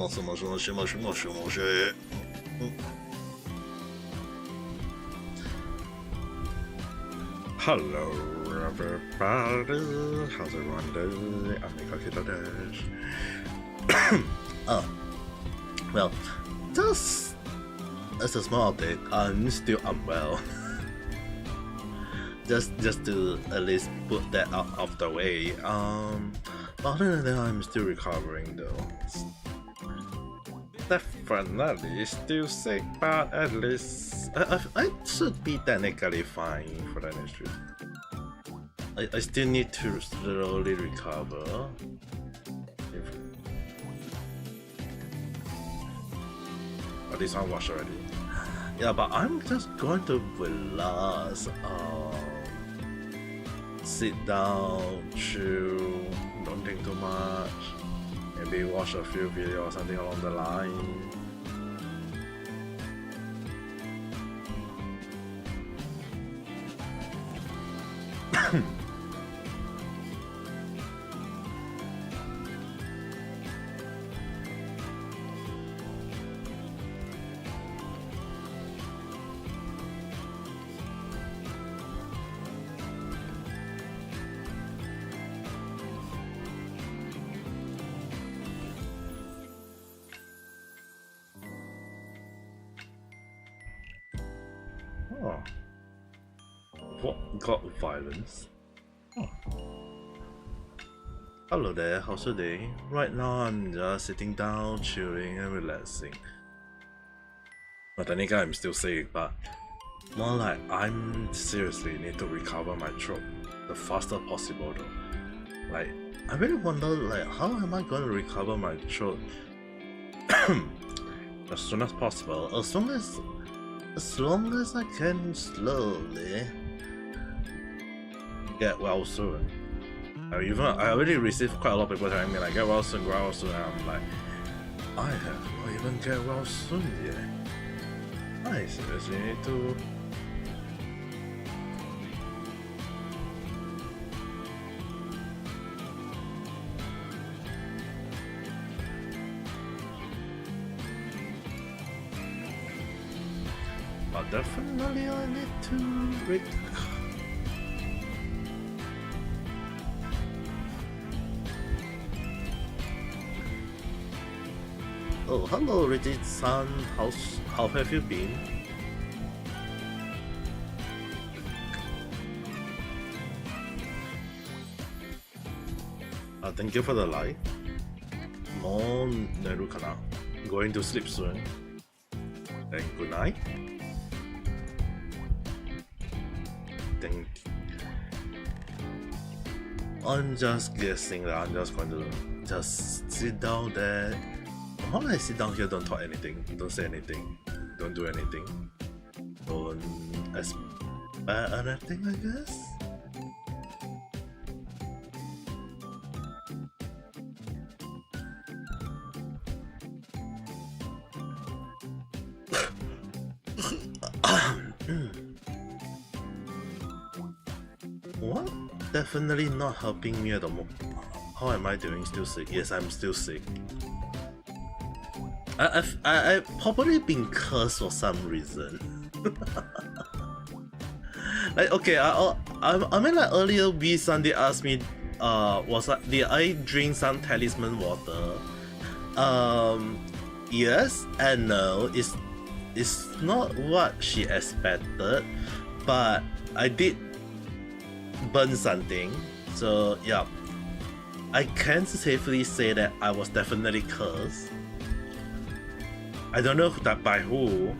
Hello everybody, how's everyone doing? Ame Gakita dash. Oh, well, just as a small update, I'm still unwell. just to at least put that out of the way. Other than that, I'm still recovering though. Definitely still sick, but at least I should be technically fine for the next trip. I still need to slowly recover. But this one washed already. Yeah, but I'm just going to relax. Sit down, chill, don't think too much. Maybe watch a few videos or something along the line. Oh. What got violence? Oh. Hello there, how's your day? Right now I'm just sitting down, chilling and relaxing. But technically I'm still sick, but more like I'm seriously need to recover my throat the faster possible though. Like, I really wonder like how am I gonna recover my throat as soon as possible, as long as I can slowly get well soon. I already received quite a lot of people telling me like get well soon, and I'm like, I have not even get well soon yet. I seriously need to. But definitely I need to Oh, hello Reggie-san, how have you been? Thank you for the like. More Nerukana. Going to sleep soon. And good night. Thank you. I'm just guessing that I'm just going to just sit down there. How do I sit down here? Don't talk anything. Don't say anything. Don't do anything. Don't expect anything, I guess. What? Definitely not helping me at the moment. How am I doing? Still sick? Yes, I'm still sick. I've probably been cursed for some reason. Like, okay, I mean like earlier V-san did ask me did I drink some talisman water? Yes and no. It's not what she expected, but I did burn something, so yeah, I can safely say that I was definitely cursed. I don't know that by who,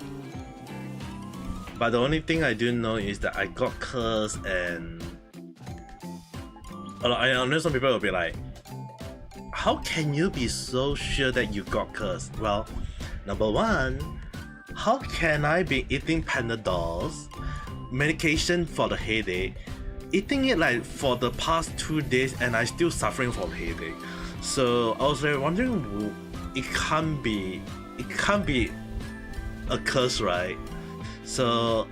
but the only thing I do know is that I got cursed, and I know some people will be like, how can you be so sure that you got cursed? Well, number one, how can I be eating Panadols, medication for the headache, eating it like for the past 2 days and I still suffering from headache? So I was like wondering, it can't be a curse, right? So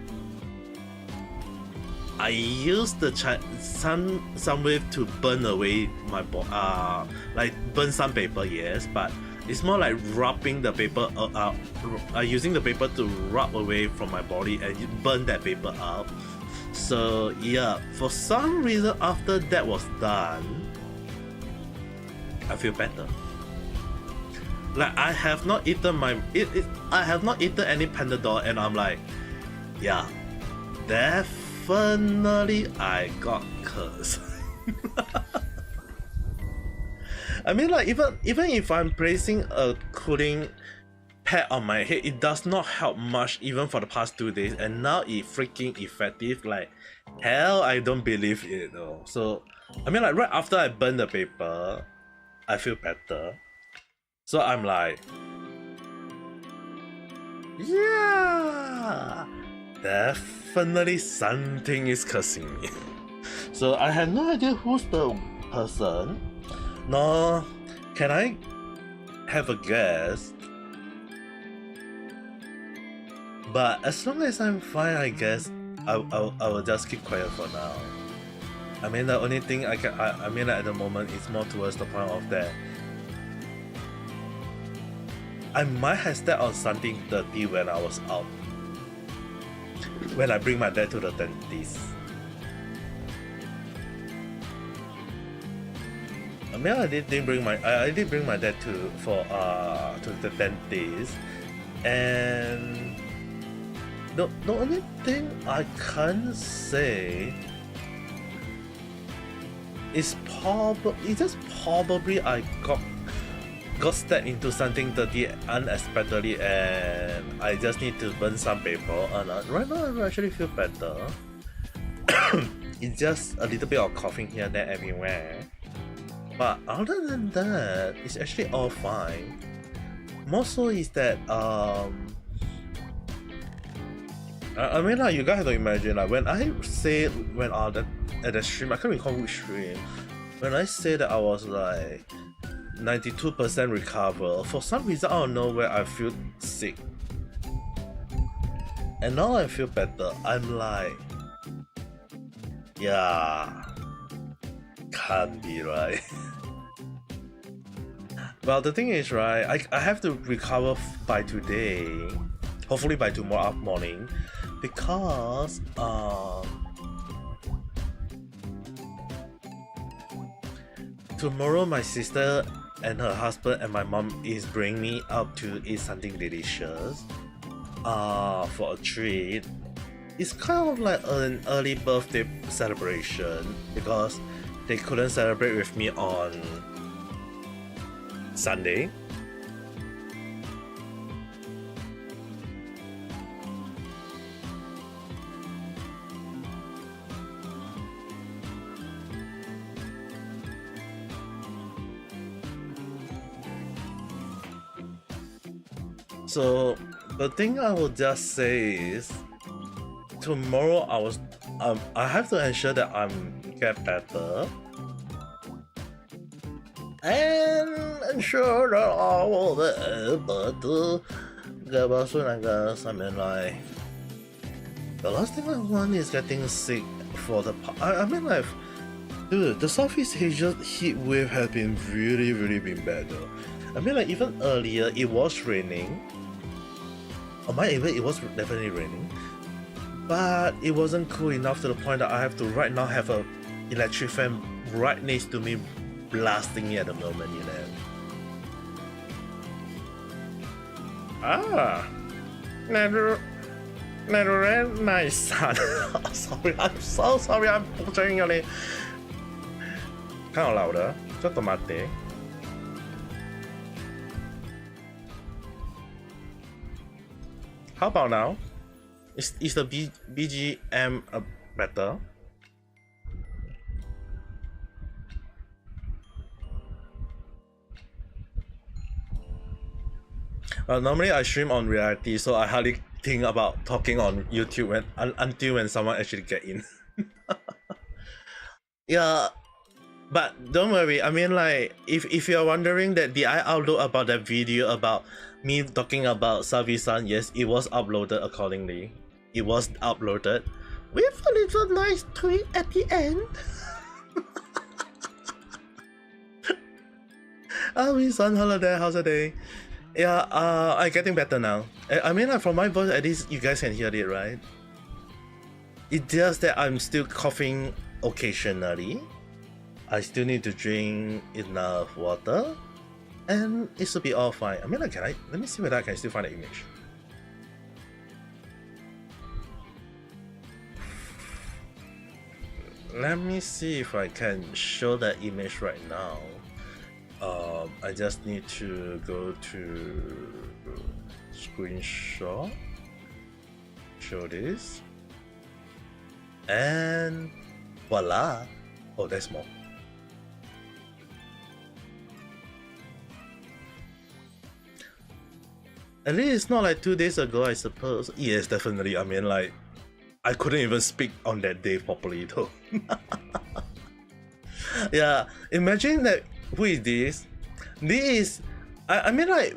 I used the some way to burn away my like burn some paper, yes, but It's more like rubbing the paper using the paper to rub away from my body and burn that paper up. So yeah, for some reason after that was done, I feel better. Like I have not eaten I have not eaten any Panadol and I'm like, yeah, definitely I got cursed. I mean, like even if I'm placing a cooling pad on my head, it does not help much even for the past 2 days, and now it freaking effective like hell. I don't believe it though. So I mean, like right after I burn the paper, I feel better. So I'm like, yeah, definitely something is cursing me. So I have no idea who's the person, nor can I have a guess. But as long as I'm fine, I guess I will just keep quiet for now. I mean, the only thing I mean, like, at the moment is more towards the point of that I might have stepped on something dirty when I was out. When I bring my dad to the dentist. I mean, I did bring my dad to the dentist, and the only thing I can't say is just probably I got stepped into something dirty unexpectedly, and I just need to burn some paper. And right now I actually feel better. It's just a little bit of coughing here, there, everywhere. But other than that, it's actually all fine. More so is that I mean, like, you guys have to imagine, like, when I say at the stream, I can't recall which stream, when I say that I was like 92% recover, for some reason out of nowhere I feel sick, and now I feel better. I'm like, yeah, can't be right. Well, the thing is, right, I have to recover by today, hopefully by tomorrow morning, because tomorrow my sister and her husband and my mom is bringing me out to eat something delicious for a treat. It's kind of like an early birthday celebration because they couldn't celebrate with me on Sunday. So the thing I will just say is, tomorrow I have to ensure that I'm get better and ensure that I will be able to get well soon, I guess. I mean, like, the last thing I want is getting sick for the I mean, like, dude, the Southeast Asia heat wave has been really been bad though. I mean, like, even earlier it was raining. It was definitely raining, but it wasn't cool enough to the point that I have to right now have a electric fan right next to me blasting me at the moment, you know. Never my son. Sorry, I'm so sorry, I'm butchering your name. Kind of louder. ちょっと待って。How about now? Is the BGM better? Normally I stream on reality, so I hardly think about talking on YouTube until when someone actually get in. Yeah, but don't worry. I mean, like, if you're wondering that did I upload about that video about me talking about Savi-san, yes, it was uploaded accordingly. It was uploaded with a little nice tweet at the end. We's on holiday. How's the day? Yeah, I'm getting better now. I mean, like, from my voice, at least you guys can hear it, right? It's just that I'm still coughing occasionally. I still need to drink enough water, and it should be all fine. I mean, like, let me see whether I can still find the image. Let me see if I can show that image right now. I just need to go to screenshot, show this, and voila. Oh, there's more. At least it's not like 2 days ago, I suppose. Yes, definitely. I mean, like, I couldn't even speak on that day properly though. Yeah, imagine that. Who is this? This is, I mean, like,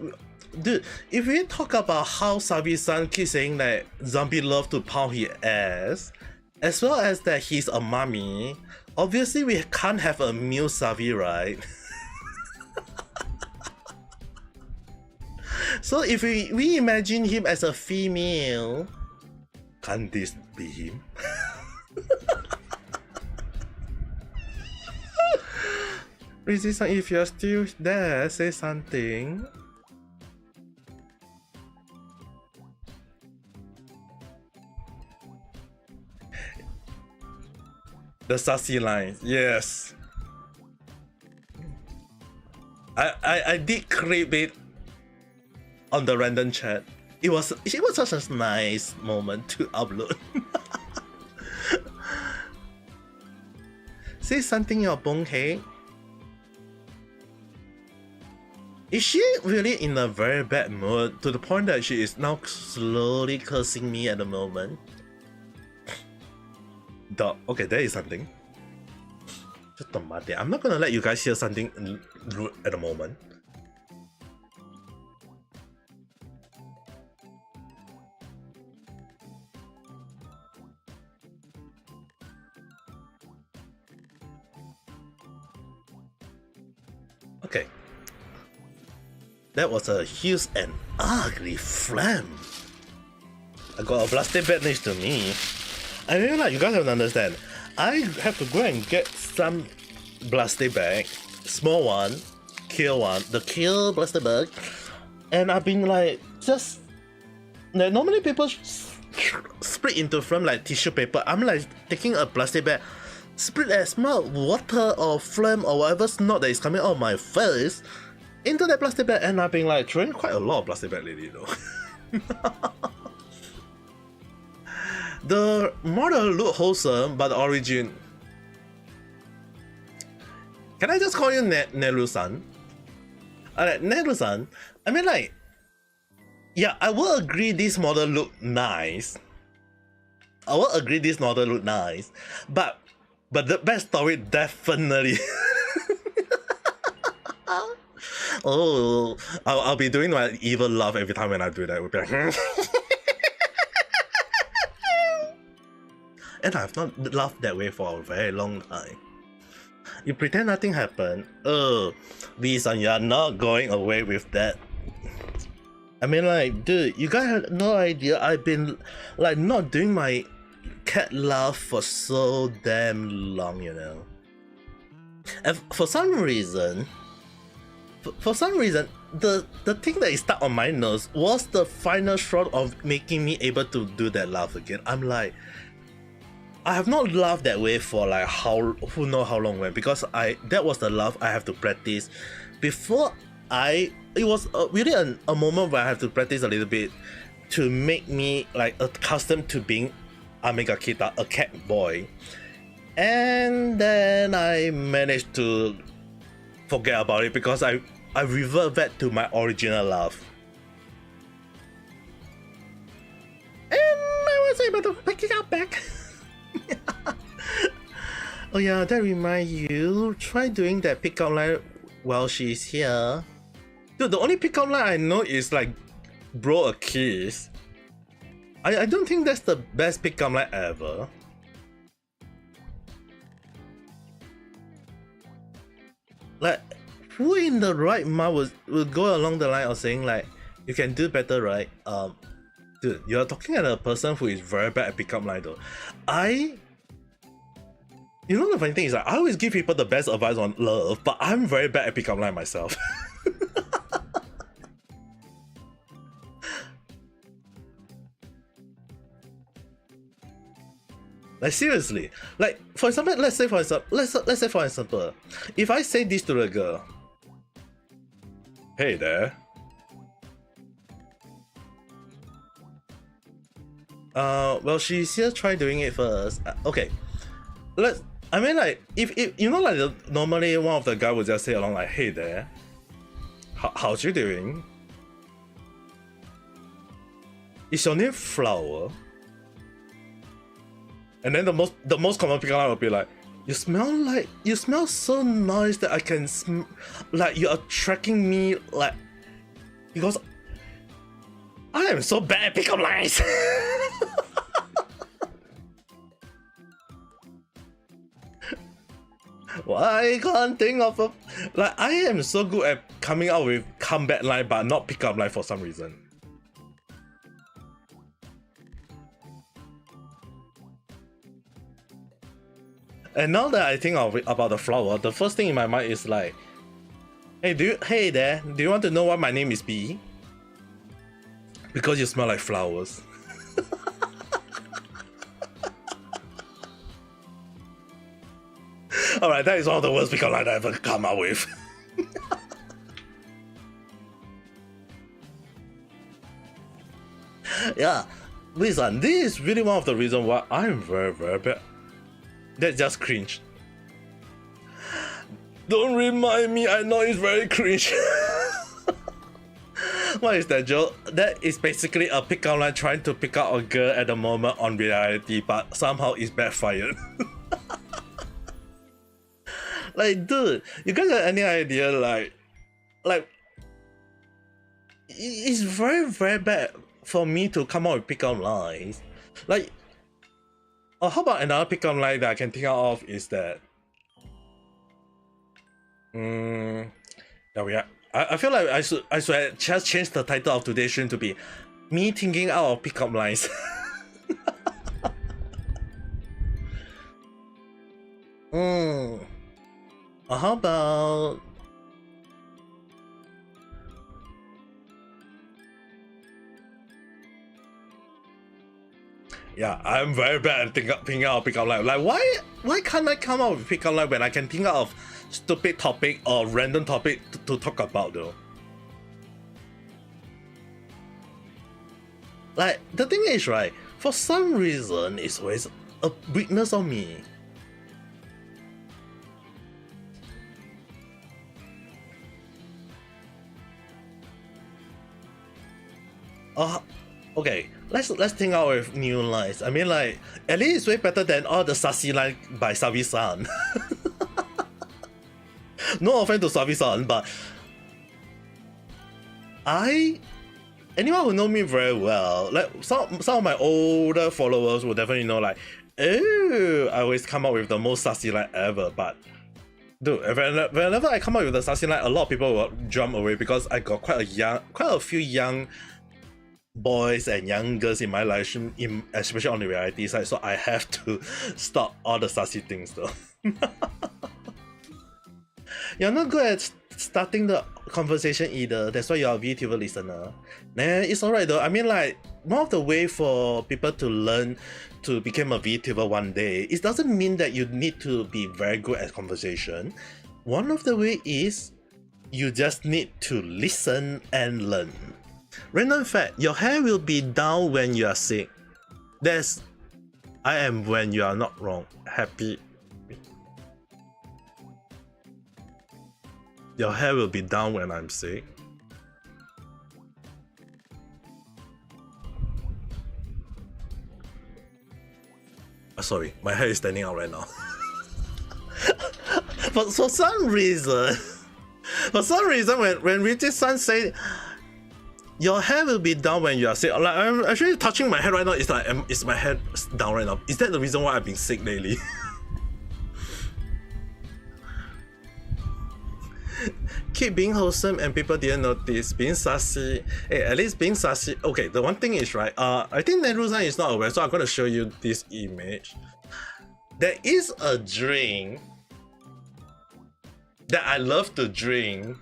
dude, if we talk about how Sabi-san keeps saying that zombie love to pound his ass, as well as that he's a mommy, obviously we can't have a male Sabi, right? So if we imagine him as a female, can this be him? Resistant, if you're still there, say something. The sassy lines, yes. I did crave it on the random chat. It was such a nice moment to upload. Say something, your bonehead. Is she really in a very bad mood to the point that she is now slowly cursing me at the moment? Okay, there is something. I'm not gonna let you guys hear something rude at the moment. Okay. That was a huge and ugly flame. I got a plastic bag next to me. I mean, like, you guys have to understand. I have to go and get some plastic bag, small one, the kill plastic bag, and I've been like just like normally people split into from like tissue paper. I'm like taking a plastic bag, split a small water or flame or whatever snot that is coming out of my face into that plastic bag, and I've been like throwing quite a lot of plastic bag lately though. The model look wholesome, but the origin. Can I just call you Neru-san? Alright, Neru-san. I mean, like, yeah, I will agree this model look nice. But the backstory definitely. Oh, I'll be doing my evil laugh every time when I do that. We'll be like, and I've not laughed that way for a very long time. You pretend nothing happened. Oh, Lee-san, you're not going away with that. I mean, like, dude, you guys have no idea. I've been like not doing my cat laugh for so damn long, you know. And for some reason, the thing that is stuck on my nose was the final straw of making me able to do that laugh again. I'm like, I have not laughed that way for like who know how long when, because that was the laugh I have to practice before it was really a moment where I have to practice a little bit to make me like accustomed to being Ame Gakita, a cat boy, and then I managed to forget about it because I revert back to my original laugh, and I was able to pick it up back. Oh yeah, that reminds you, try doing that pickup line while she's here. Dude, the only pickup line I know is like, bro, a kiss. I don't think that's the best pickup line ever. Like, who in the right mind would go along the line of saying like, you can do better, right? Dude, you're talking at a person who is very bad at pickup line though. You know the funny thing is like, I always give people the best advice on love, but I'm very bad at pickup line myself. Like seriously, like for example, let's say for example, if I say this to the girl, hey there. Well, she's here. Try doing it first. Okay, I mean, like, if you know, like normally one of the guy would just say along like, hey there, how's you doing? Is your name Flower? And then the most common pickup line will be like, you smell so nice that I can like you're attracting me, like, because I am so bad at pickup lines. Why can't think of a, like, I am so good at coming out with comeback line but not pickup line for some reason. And now that I think of it, about the flower, the first thing in my mind is like, hey there, do you want to know why my name is B? Because you smell like flowers. Alright, that is one of the worst pickup lines I've ever come up with. Yeah, listen, this is really one of the reasons why I'm very, very bad. That's just cringe. Don't remind me, I know it's very cringe. What is that joke? That is basically a pickup line trying to pick out a girl at the moment on reality, but somehow it's backfired. Like, dude, you guys have any idea? Like, it's very, very bad for me to come out with pickup lines. Like, how about another pickup line that I can think of is that, yeah, I feel like I should just change the title of today's stream to be me thinking out of pickup lines. How about, yeah, I'm very bad at thinking out of pickup line. Like, why can't I come up with pickup line when I can think out of stupid topic or random topic to talk about though? Like, the thing is, right, for some reason, it's always a weakness of me. Okay, let's think out with new lines. I mean, like, at least it's way better than all the sassy line by Savi-san. No offense to Savi-san, but anyone who know me very well, like some of my older followers will definitely know, like, oh, I always come up with the most sassy line ever. But dude, whenever I come up with the sassy line, a lot of people will jump away because I got quite a few young boys and young girls in my life, especially on the reality side, so I have to stop all the sassy things though. You're not good at starting the conversation either, that's why you're a VTuber listener. Nah, it's alright though. I mean, like, one of the way for people to learn to become a VTuber one day, it doesn't mean that you need to be very good at conversation. One of the way is you just need to listen and learn. Random fact, your hair will be down when you are sick. I am when you are not wrong. Happy. Your hair will be down when I'm sick. Sorry, my hair is standing out right now. But for some reason, when Richard-san say your hair will be down when you are sick, like, I'm actually touching my head right now. It's like, is my head down right now? Is that the reason why I've been sick lately? Keep being wholesome and people didn't notice. Being sassy. Hey, at least being sassy. Okay, the one thing is, right, I think Neru-san is not aware, so I'm gonna show you this image. There is a drink that I love to drink.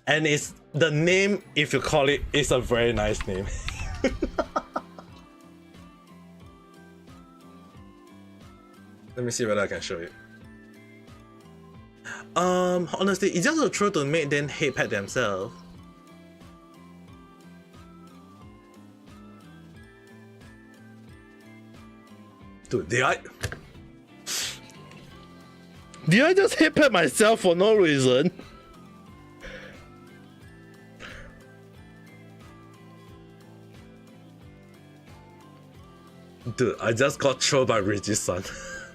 And it's the name, if you call it, is a very nice name. Let me see whether I can show you. Honestly, it's just a troll to make them hate pet themselves. Dude, did I just hate pet myself for no reason? Dude, I just got trolled by Reggie-san.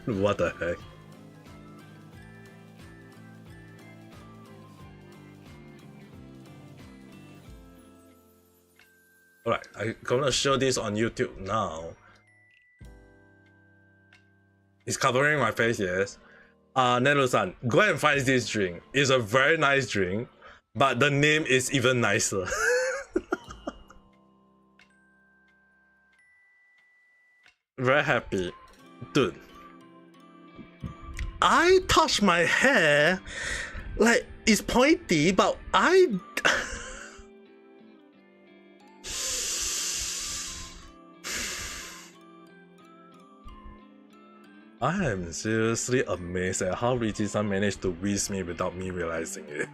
What the heck? Alright, I'm gonna show this on YouTube now. It's covering my face, yes. Neru-san, go and find this drink. It's a very nice drink, but the name is even nicer. Very happy. Dude, I touch my hair like it's pointy, but I am seriously amazed at how Richie-san managed to whiz me without me realizing it.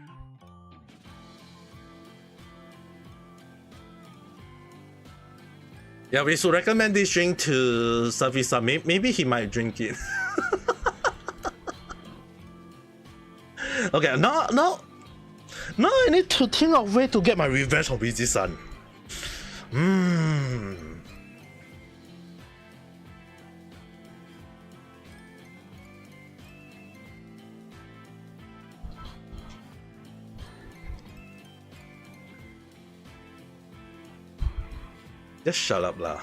Yeah, we should recommend this drink to Savi-san. Maybe he might drink it. Okay, now I need to think of a way to get my revenge on Richie-san. Just shut up lah.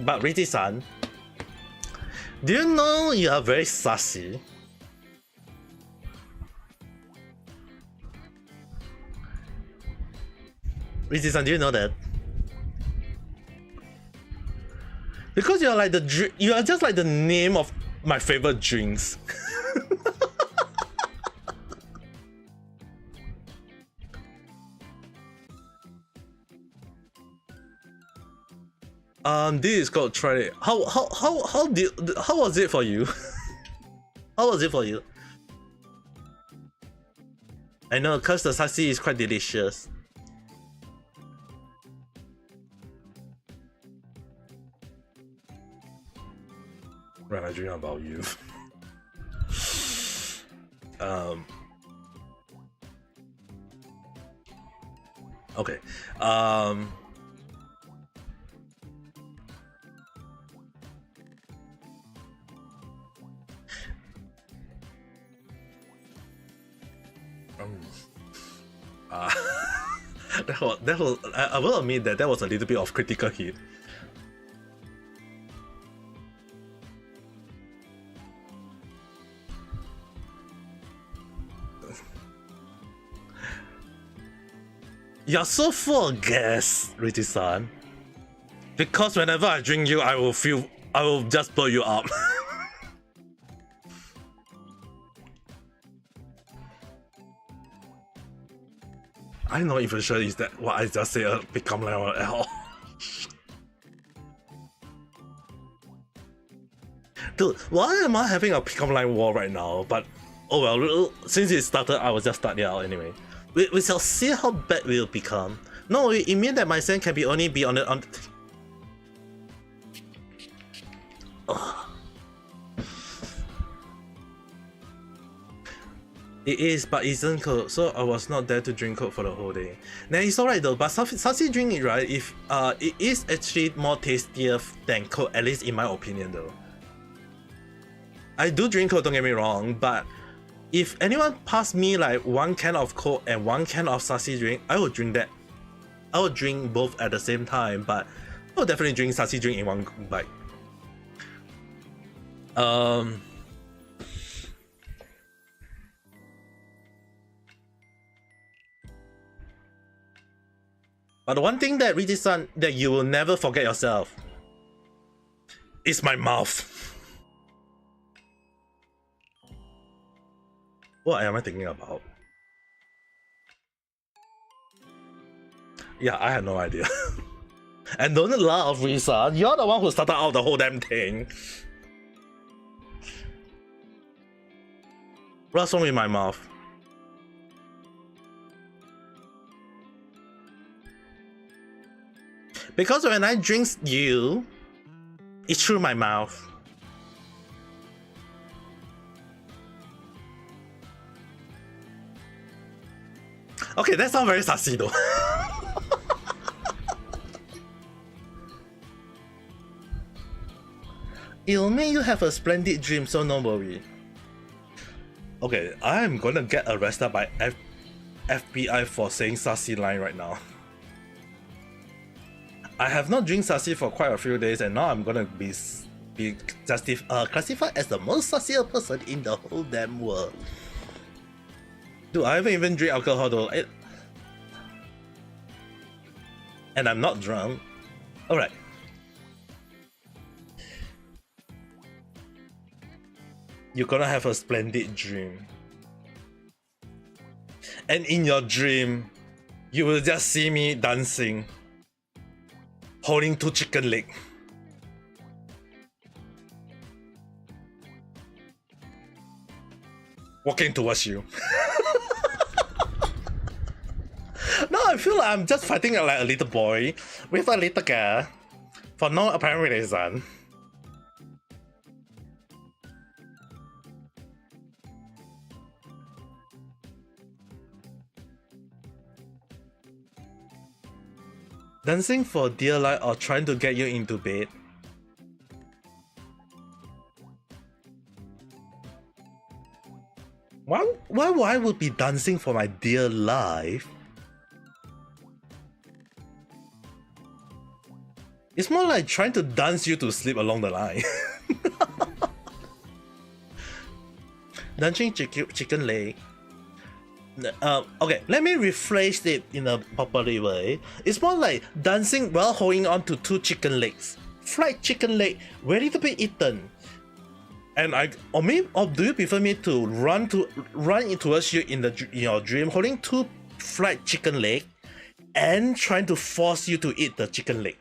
But Richie-san, do you know you are very sassy? Richie-san, do you know that? Because you're like you are just like the name of my favorite drinks. This is called try it. How was it for you? How was it for you? I know, cause the sassy is quite delicious. Right, I dream about you. Okay. That was I will admit that was a little bit of critical hit. You're so full of gas, Richie-san. Because whenever I drink you, I will just blow you up. I'm not even sure is that what I just said become level L. Dude, why am I having a pick-up line war right now? But oh well, since it started, I will just start it out anyway. We shall see how bad we'll become. No, it means that my sand can only be on the It is, but it isn't cold, so I was not there to drink coke for the whole day. Nah, it's alright though, but sassy drink it right, if it is actually more tastier than coke, at least in my opinion though. I do drink coke, don't get me wrong, but if anyone passed me like one can of coke and one can of sassy drink, I would drink that. I would drink both at the same time, but I would definitely drink sassy drink in one bite. Um. But one thing that really son that you will never forget yourself is my mouth. What am I thinking about? Yeah, I had no idea. And don't laugh, Risa. You're the one who started out the whole damn thing. What's wrong with my mouth? Because when I drink you, it's through my mouth. Okay, that sounds very sassy though. It'll make you have a splendid dream, so no worry. Okay, I'm gonna get arrested by FBI for saying sassy line right now. I have not drink sassy for quite a few days, and now I'm gonna be classified as the most sassiest person in the whole damn world. Dude, I haven't even drink alcohol though. And I'm not drunk. Alright. You're gonna have a splendid dream. And in your dream, you will just see me dancing, holding 2 chicken legs. Walking towards you. Now I feel like I'm just fighting like a little boy with a little girl for no apparent reason. Dancing for dear life or trying to get you into bed. Why would be dancing for my dear life? It's more like trying to dance you to sleep along the line. Dancing chicken leg. Okay, let me rephrase it in a proper way. It's more like dancing while holding on to 2 chicken legs. Fried chicken leg, ready to be eaten. And or do you prefer me to run towards you in your dream, holding 2 fried chicken leg, and trying to force you to eat the chicken leg?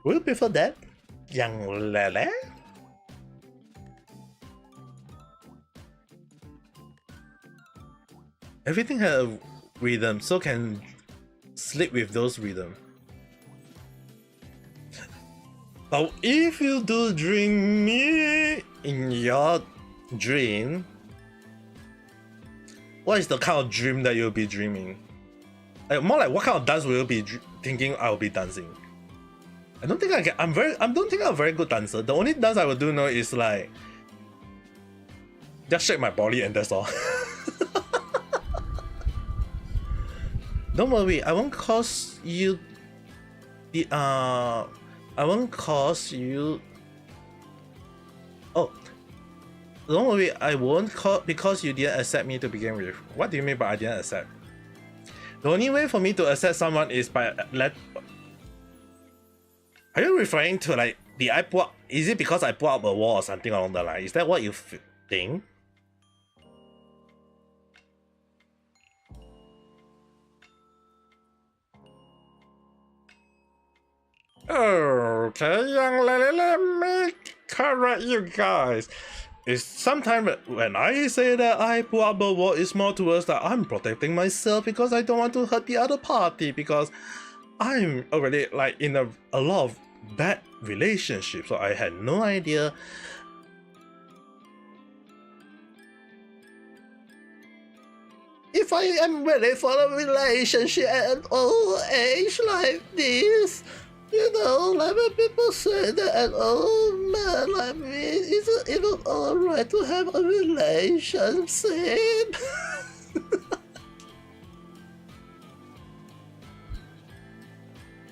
Will you prefer that, young lele? Everything has a rhythm, so can sleep with those rhythm. But if you do dream me in your dream, what is the kind of dream that you'll be dreaming? More like what kind of dance will you be thinking I'll be dancing? I don't think I don't think I'm a very good dancer. The only dance I will do now is like just shake my body and that's all. Don't worry, I won't cause you I won't cause you. Oh, don't worry, I won't call because you didn't accept me to begin with. What do you mean by I didn't accept? The only way for me to accept someone is by Are you referring to like is it because I put up a wall or something along the line? Is that what you think? Okay, young lady, let me correct you guys. It's sometimes when I say that I put up a wall, it's more towards that I'm protecting myself because I don't want to hurt the other party because I'm already like in a lot of bad relationships, so I had no idea. If I am ready for a relationship at an old age like this. You know, like when people say that an old man like me, is it even alright to have a relationship?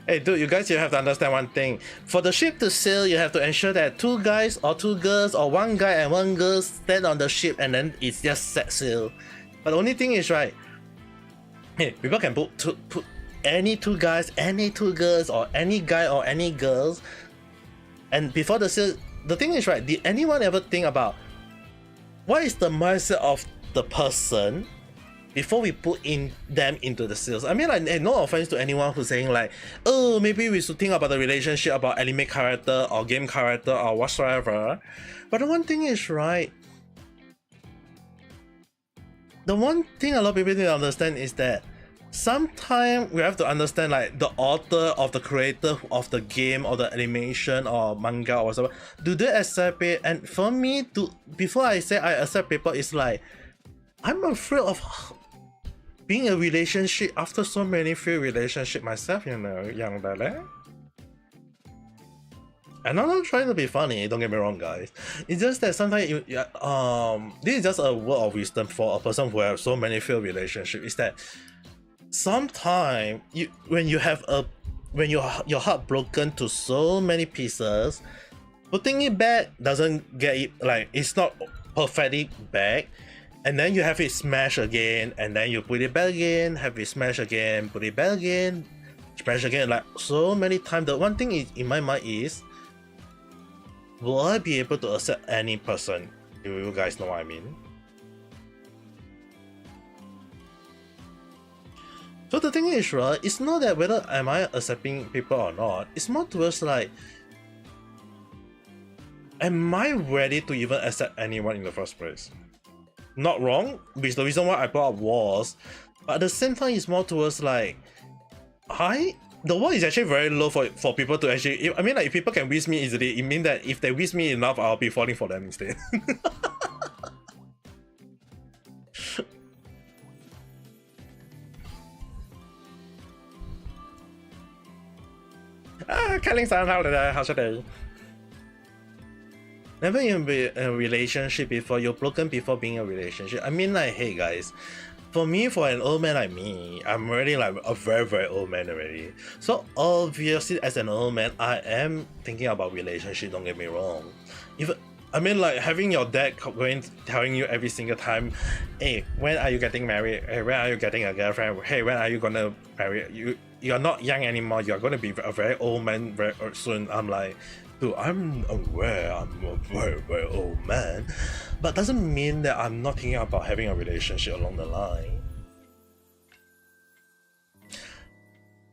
Hey, dude, you guys, you have to understand one thing. For the ship to sail, you have to ensure that 2 guys or 2 girls or 1 guy and 1 girl stand on the ship and then it's just set sail. But the only thing is, right, hey, people can put any 2 guys, any 2 girls, or any guy or any girls. And before the sail, the thing is, right, did anyone ever think about what is the mindset of the person before we put them into the sales? I mean, like, no offense to anyone who's saying like, oh, maybe we should think about the relationship about anime character or game character or whatsoever. But the one thing is, right, the one thing a lot of people need to understand is that sometimes we have to understand like the author of the creator of the game or the animation or manga or whatever, do they accept it? And for me, before I say I accept people, it's like I'm afraid of being a relationship after so many failed relationship myself, you know, young lady. And I'm not trying to be funny, don't get me wrong, guys. It's just that sometimes this is just a word of wisdom for a person who has so many failed relationships. Is that sometimes when your heart broken to so many pieces, putting it back doesn't get it, like, it's not perfectly back. And then you have it smash again, and then you put it back again, have it smash again, put it back again, smash again, like so many times. The one thing in my mind is, will I be able to accept any person? Do you guys know what I mean? So the thing is, right, it's not that whether am I accepting people or not, it's more towards like, am I ready to even accept anyone in the first place? Not wrong, because the reason why I brought up was, but at the same time it's more towards like, the wall is actually very low for people to actually, I mean, like, if people can wish me easily, it means that if they wish me enough, I'll be falling for them instead. Kelly-san, how's your day? Never even be in a relationship before, you're broken before being in a relationship. I mean, like, hey guys, for me, for an old man like me, I'm already like a very, very old man already. So obviously, as an old man, I am thinking about relationship, don't get me wrong. I mean, like, having your dad telling you every single time, hey, when are you getting married? Hey, when are you getting a girlfriend? Hey, when are you gonna marry? You're not young anymore, you're gonna be a very old man very soon. I'm like, dude, I'm aware I'm a very, very old man, but doesn't mean that I'm not thinking about having a relationship along the line.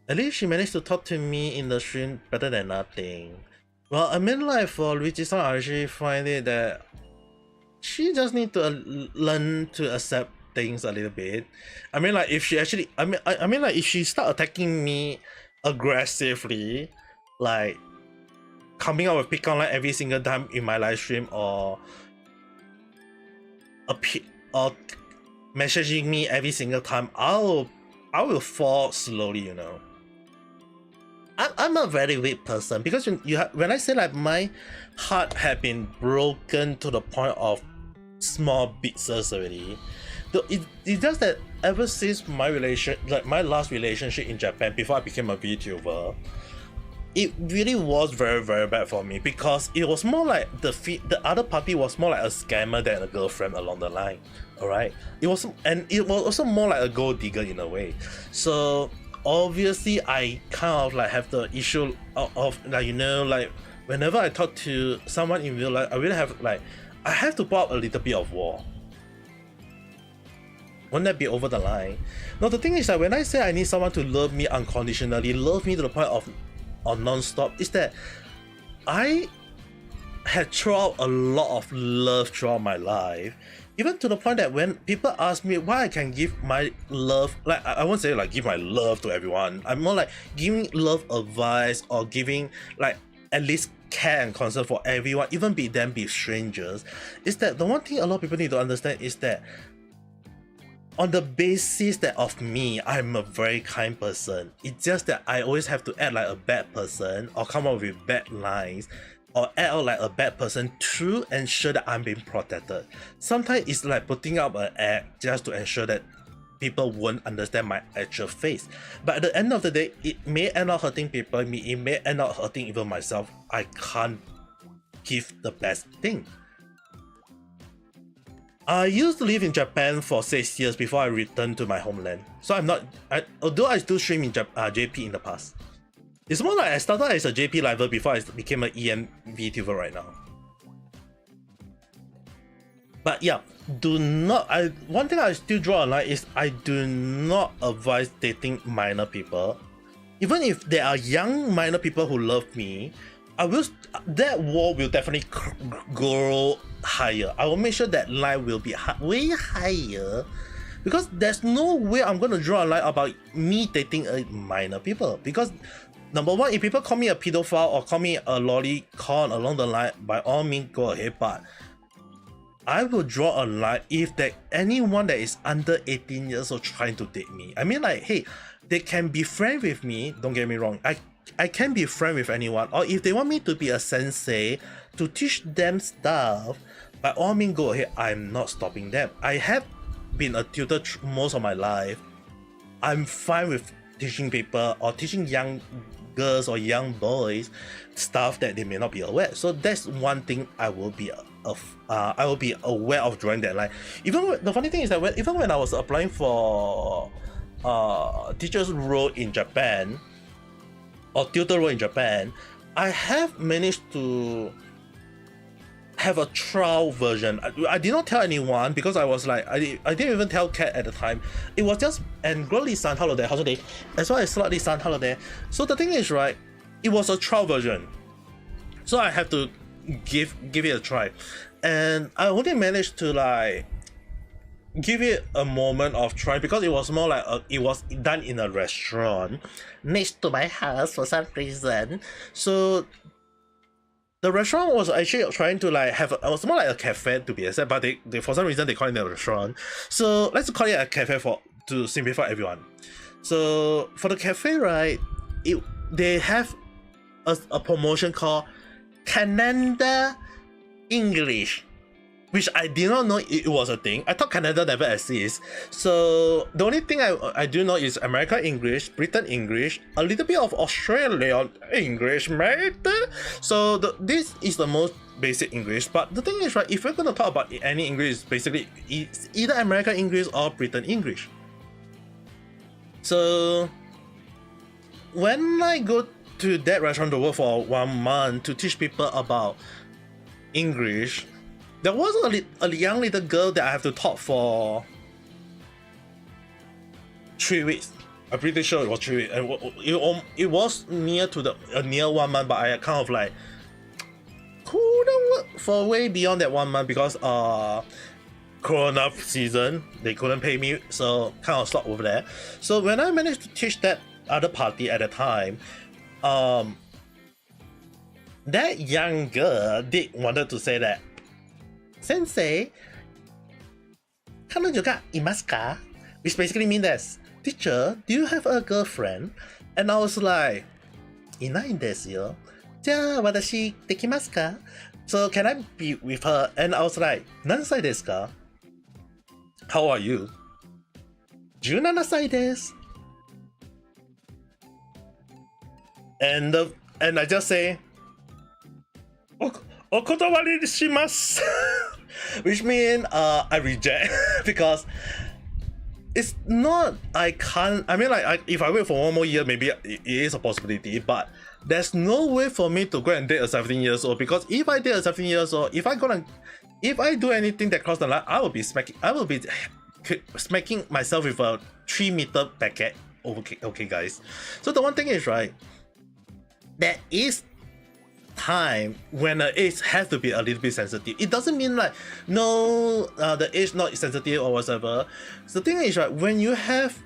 At least she managed to talk to me in the stream better than nothing. Well, I mean, like, for Luigi-san, I actually find it that she just need to learn to accept things a little bit. I mean, like, if she actually, I mean, like, if she start attacking me aggressively, like coming out with pick on line every single time in my live stream, or messaging me every single time, I will fall slowly, you know. I'm a very weak person, because when I say like my heart had been broken to the point of small bits already, it's just that ever since my last relationship in Japan before I became a VTuber, it really was very, very bad for me, because it was more like the other party was more like a scammer than a girlfriend along the line. Alright, it was also more like a gold digger in a way. So obviously I kind of like have the issue of like, you know, like whenever I talk to someone in real life, I really have like, I have to put up a little bit of war. Won't that be over the line? No, the thing is that when I say I need someone to love me unconditionally, love me to the point of non-stop, is that I had thrown out a lot of love throughout my life. Even to the point that when people ask me why I can give my love, like, I won't say like give my love to everyone, I'm more like giving love advice, or giving like at least care and concern for everyone, even be them be strangers. Is that the one thing a lot of people need to understand, is that on the basis that of me, I'm a very kind person. It's just that I always have to act like a bad person, or come up with bad lines, or act out like a bad person to ensure that I'm being protected. Sometimes it's like putting up an act just to ensure that people won't understand my actual face. But at the end of the day, it may end up hurting people, it may end up hurting even myself. I can't give the best thing. I used to live in Japan for 6 years before I returned to my homeland. So I'm not, although I still stream in JP in the past. It's more like I started as a JP liver before I became an EM VTuber right now. But yeah, do not, one thing I still draw a line is I do not advise dating minor people. Even if there are young minor people who love me, that wall will definitely grow higher. I will make sure that line will be way higher, because there's no way I'm going to draw a line about me dating a minor people. Because number one, if people call me a pedophile or call me a lolicon along the line, by all means go ahead, but I will draw a line if that anyone that is under 18 years old trying to date me. I mean, like, hey, they can be friends with me, don't get me wrong. I can be friends with anyone, or if they want me to be a sensei to teach them stuff, by all means go ahead. I'm not stopping them. I have been a tutor most of my life. I'm fine with teaching people or teaching young girls or young boys stuff that they may not be aware. So that's one thing I will be aware of drawing that line. Even the funny thing is that even when I was applying for teacher's role in Japan or tutor role in Japan, I have managed to have a trial version. I did not tell anyone because I was like, I didn't even tell Kat at the time. It was just and Girly San holiday, as well as Slightly San holiday. So the thing is, right, it was a trial version. So I have to give it a try. And I only managed to like give it a moment of try because it was more like it was done in a restaurant next to my house for some reason. So the restaurant was actually trying to like have it was more like a cafe to be exact, but they for some reason they call it a restaurant. So let's call it a cafe to simplify everyone. So for the cafe, right, they have a promotion called Canada English, which I did not know it was a thing. I thought Canada never exists. So the only thing I do know is American English, Britain English, a little bit of Australian English, mate. So this is the most basic English. But the thing is, right, if we're going to talk about any English, basically it's either American English or Britain English. So when I go to that restaurant to work for 1 month to teach people about English, there was a young little girl that I have to talk for 3 weeks. I'm pretty sure it was 3 weeks. And it was near 1 month, but I kind of like couldn't work for way beyond that 1 month because Corona season, they couldn't pay me, so kind of stopped over there. So when I managed to teach that other party at the time, that young girl wanted to say that, Sensei, 彼女がいますか? Which basically means that, teacher, do you have a girlfriend? And I was like, いないんですよ。じゃあ私できますか? So can I be with her? And I was like, 何歳ですか? How are you? 17歳です。And I just say, お断りします。Which means I reject because it's not, I can't, I mean, like, if I wait for 1 more year, maybe it is a possibility, but there's no way for me to go and date a 17 years old, because if I date a 17 years old, if I do anything that cross the line, I will be smacking myself with a 3-meter packet. Okay guys. So the one thing is, right, there is time when the age has to be a little bit sensitive. It doesn't mean like no, the age not sensitive or whatever. So the thing is, right, when you have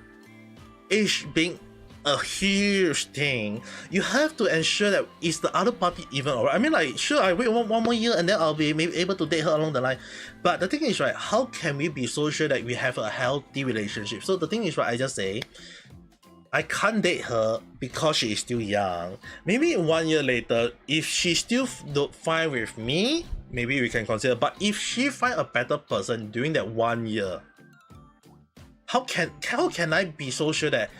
age being a huge thing, you have to ensure that is the other party even alright. I mean, like, sure, I wait one more year and then I'll be maybe able to date her along the line. But the thing is, right, how can we be so sure that we have a healthy relationship? So the thing is, right, I just say, I can't date her because she is still young. Maybe 1 year later, if she's still fine with me, maybe we can consider. But if she find a better person during that 1 year, how can I be so sure that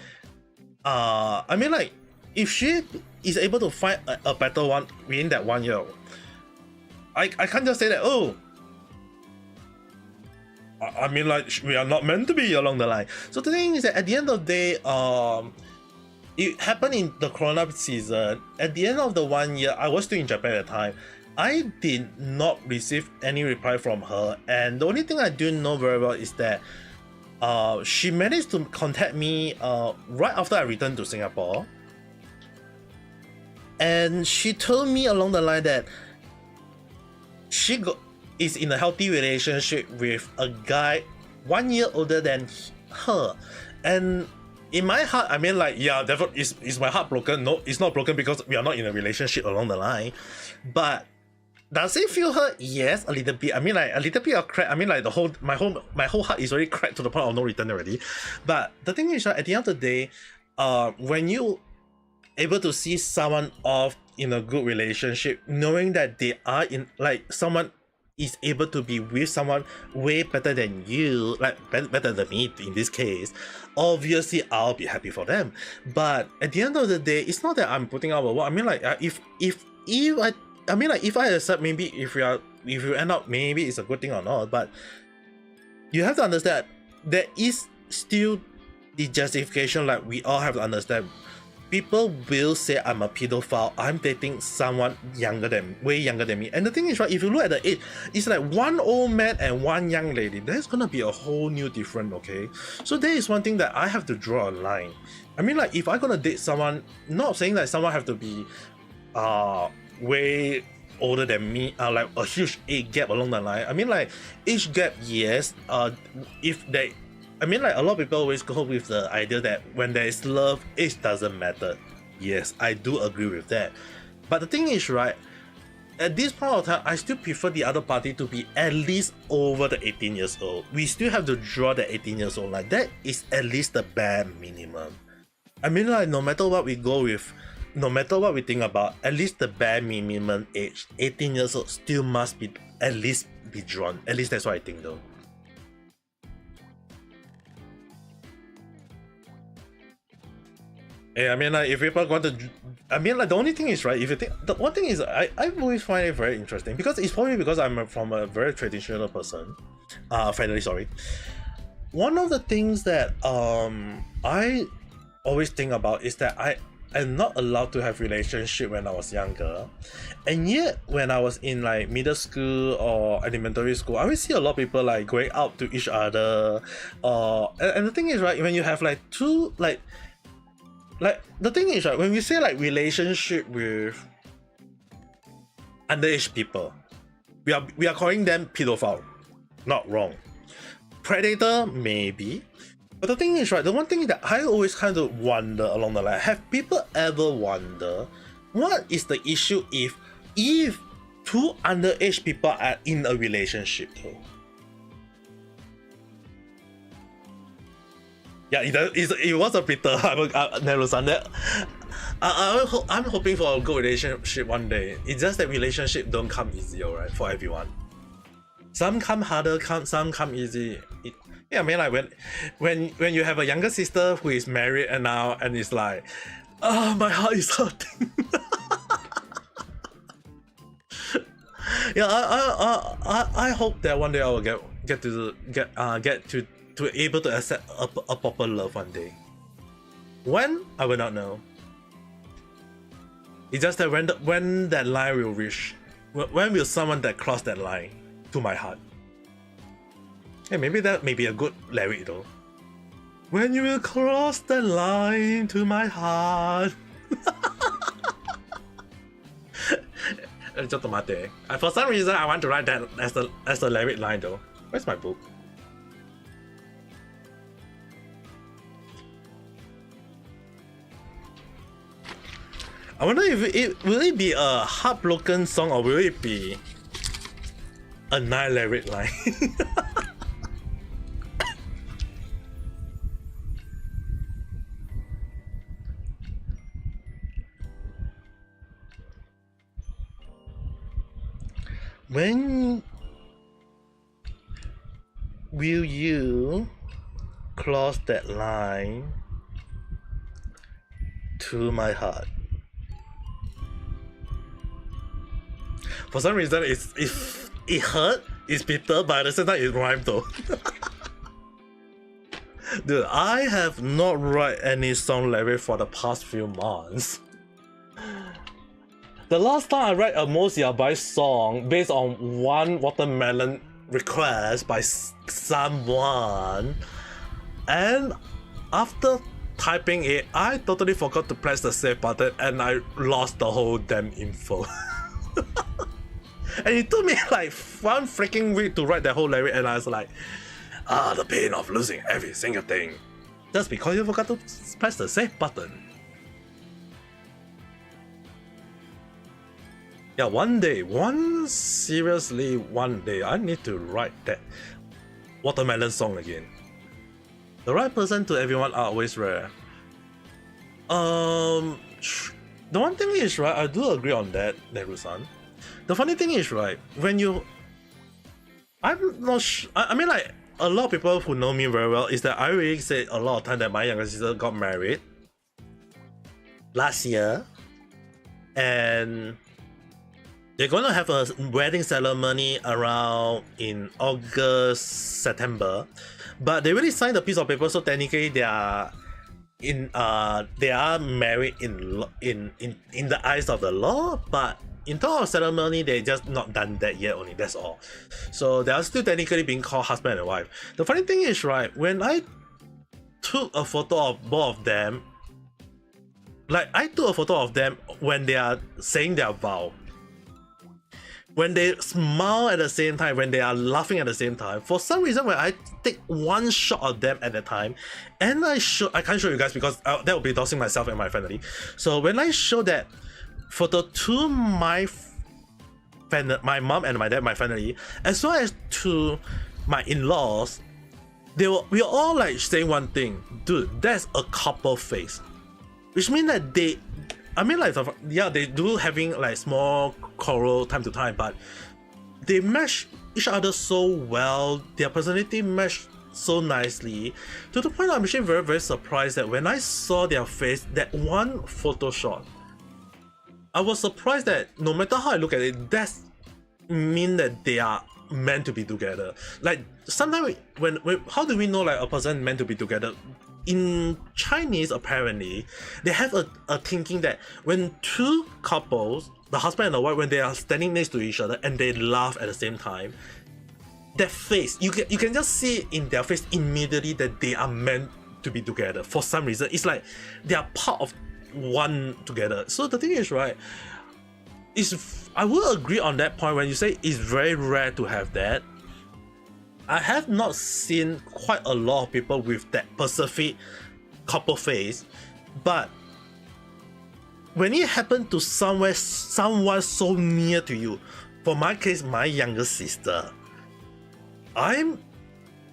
I mean like if she is able to find a better one within that 1 year, I can't just say that, oh, I mean like we are not meant to be along the line. So the thing is that at the end of the day, it happened in the Corona season. At the end of the 1 year, I was still in Japan at the time. I did not receive any reply from her, and the only thing I do know very well is that she managed to contact me right after I returned to Singapore, and she told me along the line that she is in a healthy relationship with a guy 1 year older than her. And in my heart, I mean like, yeah, definitely is my heart broken? No, it's not broken because we are not in a relationship along the line. But does it feel hurt? Yes, a little bit. I mean like a little bit of crack. I mean like my whole heart is already cracked to the point of no return already. But the thing is that at the end of the day, when you able to see someone off in a good relationship, knowing that they are in like someone is able to be with someone way better than you, like better than me in this case, obviously I'll be happy for them. But at the end of the day, it's not that I'm putting out a word. I mean like if I mean like if I accept, maybe if you end up, maybe it's a good thing or not, but you have to understand there is still the justification. Like we all have to understand, people will say I'm a pedophile, I'm dating someone way younger than me. And the thing is, right, if you look at the age, it's like one old man and one young lady. There's gonna be a whole new different, okay? So there is one thing that I have to draw a line. I mean like if I'm gonna date someone, not saying that someone have to be way older than me, like a huge age gap along the line. I mean like age gap, yes, if they, I mean like a lot of people always go with the idea that when there is love, age doesn't matter. Yes, I do agree with that. But the thing is, right, at this point of time, I still prefer the other party to be at least over the 18 years old. We still have to draw the 18 years old line. That is at least the bare minimum. I mean like no matter what we go with, no matter what we think about, at least the bare minimum age, 18 years old, still must be at least be drawn. At least that's what I think though. Yeah, I mean like if people want to, I mean like the only thing is, right, if you think, the one thing is I always find it very interesting because it's probably because I'm from a very traditional person, family, sorry. One of the things that I always think about is that I am not allowed to have relationship when I was younger, and yet when I was in like middle school or elementary school, I always see a lot of people like going out to each other, and the thing is, right, when you have like two like the thing is, right, when we say like relationship with underage people, we are calling them pedophile. Not wrong. Predator, maybe. But the thing is, right, the one thing that I always kind of wonder along the line, have people ever wonder what is the issue if two underage people are in a relationship though? Yeah, it was a bitter I'm hoping for a good relationship one day. It's just that relationship don't come easy, alright, for everyone. Some come harder, some come easy. Yeah, I mean like when you have a younger sister who is married and now and it's like, oh, my heart is hurting. Yeah, I hope that one day I will get to able to accept a proper love one day. When, I will not know. It's just that when that line will reach, when will someone that cross that line to my heart? Hey, maybe that may be a good lyric though. When you will cross the line to my heart. For some reason, I want to write that as a lyric line though. Where's my book? I wonder if will it be a heartbroken song or will it be a nice lyric line? When will you cross that line to my heart. For some reason, it hurt, it's bitter, but at the same time, it rhymed though. Dude, I have not write any song lyric for the past few months. The last time I write a Most Yabai song based on one watermelon request by someone, and after typing it, I totally forgot to press the save button and I lost the whole damn info. And it took me like 1 freaking week to write that whole lyric, and I was like, the pain of losing every single thing. Just because you forgot to press the save button. Yeah, one day, seriously, one day, I need to write that watermelon song again. The right person to everyone are always rare. The one thing is, right, I do agree on that, Nehru-san. The funny thing is, right, when you... I'm not I mean, like, a lot of people who know me very well is that I already said a lot of time that my younger sister got married last year. And they're gonna have a wedding ceremony around in August, September. But they already signed a piece of paper, so technically they are married in the eyes of the law, but in terms of ceremony, they just not done that yet only, that's all. So they are still technically being called husband and wife. The funny thing is, right, when I took a photo of both of them, like I took a photo of them when they are saying their vow. When they smile at the same time, when they are laughing at the same time, for some reason when I take one shot of them at a time, and I can't show you guys because that would be doxing myself and my family. So when I show that photo to my mom and my dad, my family, as well as to my in-laws, we were all like saying one thing, dude, that's a couple face. Which means that they, I mean, like, yeah, they do having like small quarrel time to time, but they mesh each other so well, their personality mesh so nicely, to the point I'm actually very, very surprised that when I saw their face, that one photo shot, I was surprised that no matter how I look at it, that's mean that they are meant to be together. Like, sometimes when how do we know like a person meant to be together? In Chinese, apparently, they have a thinking that when two couples, the husband and the wife, when they are standing next to each other and they laugh at the same time, their face, you can just see in their face immediately that they are meant to be together. For some reason, it's like they are part of one together. So the thing is, right, I will agree on that point when you say it's very rare to have that. I have not seen quite a lot of people with that Pacific couple face, but when it happened to someone so near to you, for my case, my younger sister, I'm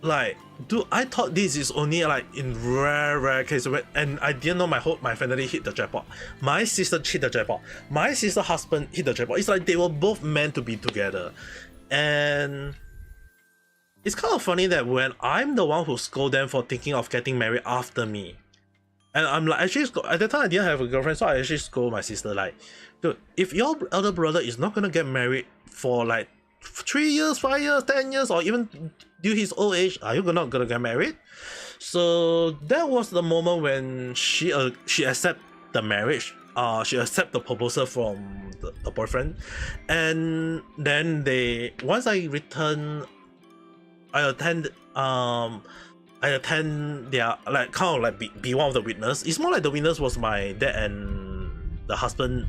like, dude, I thought this is only like in rare cases, and I didn't know my family hit the jackpot. My sister hit the jackpot. My sister's husband hit the jackpot. It's like they were both meant to be together, and it's kind of funny that when I'm the one who scold them for thinking of getting married after me, and I'm like, actually, at the time I didn't have a girlfriend, so I actually scold my sister like, dude, if your elder brother is not gonna get married for like 3 years, 5 years, 10 years, or even due his old age, are you not gonna get married? So that was the moment when she accept the marriage. She accept the proposal from the boyfriend, and then once I return, I attend their, like, kind of like be one of the witness. It's more like the witness was my dad and the husband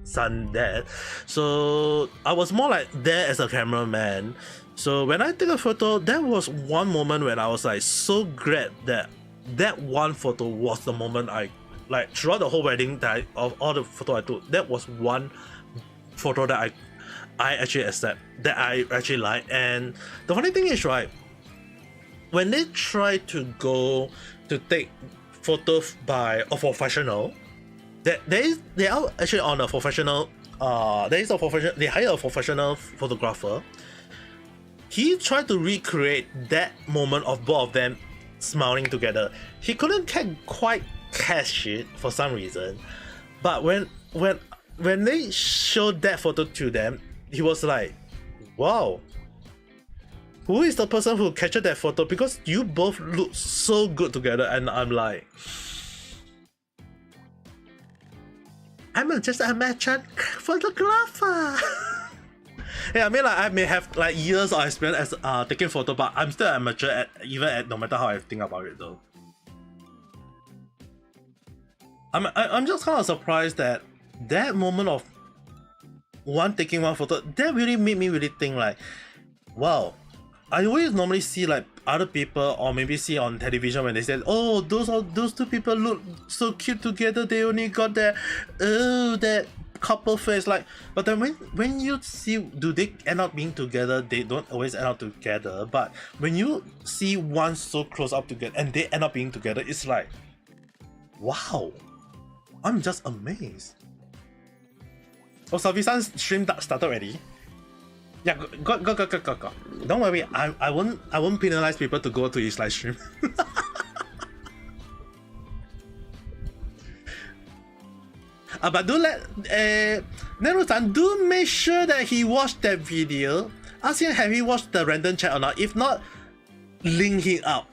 son dad, so I was more like there as a cameraman. So when I take a photo, that was one moment when I was like so glad that one photo was the moment I, like, throughout the whole wedding, that of all the photo I took, that was one photo that I actually accept, that I actually like. And the funny thing is, right, when they try to go to take photos by a professional, they are actually on a professional, they hire a professional photographer. He tried to recreate that moment of both of them smiling together. He couldn't quite catch it for some reason, but when they showed that photo to them, he was like, wow, who is the person who captured that photo? Because you both look so good together. And I'm like, I'm just an amateur photographer. Yeah, I mean, like, I may have like years of experience as taking photo, but I'm still an amateur no matter how I think about it though. I'm just kind of surprised that moment of taking one photo, that really made me really think like, wow, I always normally see like other people or maybe see on television when they say, oh, those two people look so cute together, they only got that couple face, like, but then when you see, do they end up being together? They don't always end up together, but when you see one so close up together and they end up being together, it's like, wow, I'm just amazed. Oh, Savisan's stream started already. Yeah, go. Don't worry, I won't penalize people to go to his live stream. But do let Nero-san, do make sure that he watched that video. Ask him, have he watched the random chat or not? If not, link him up.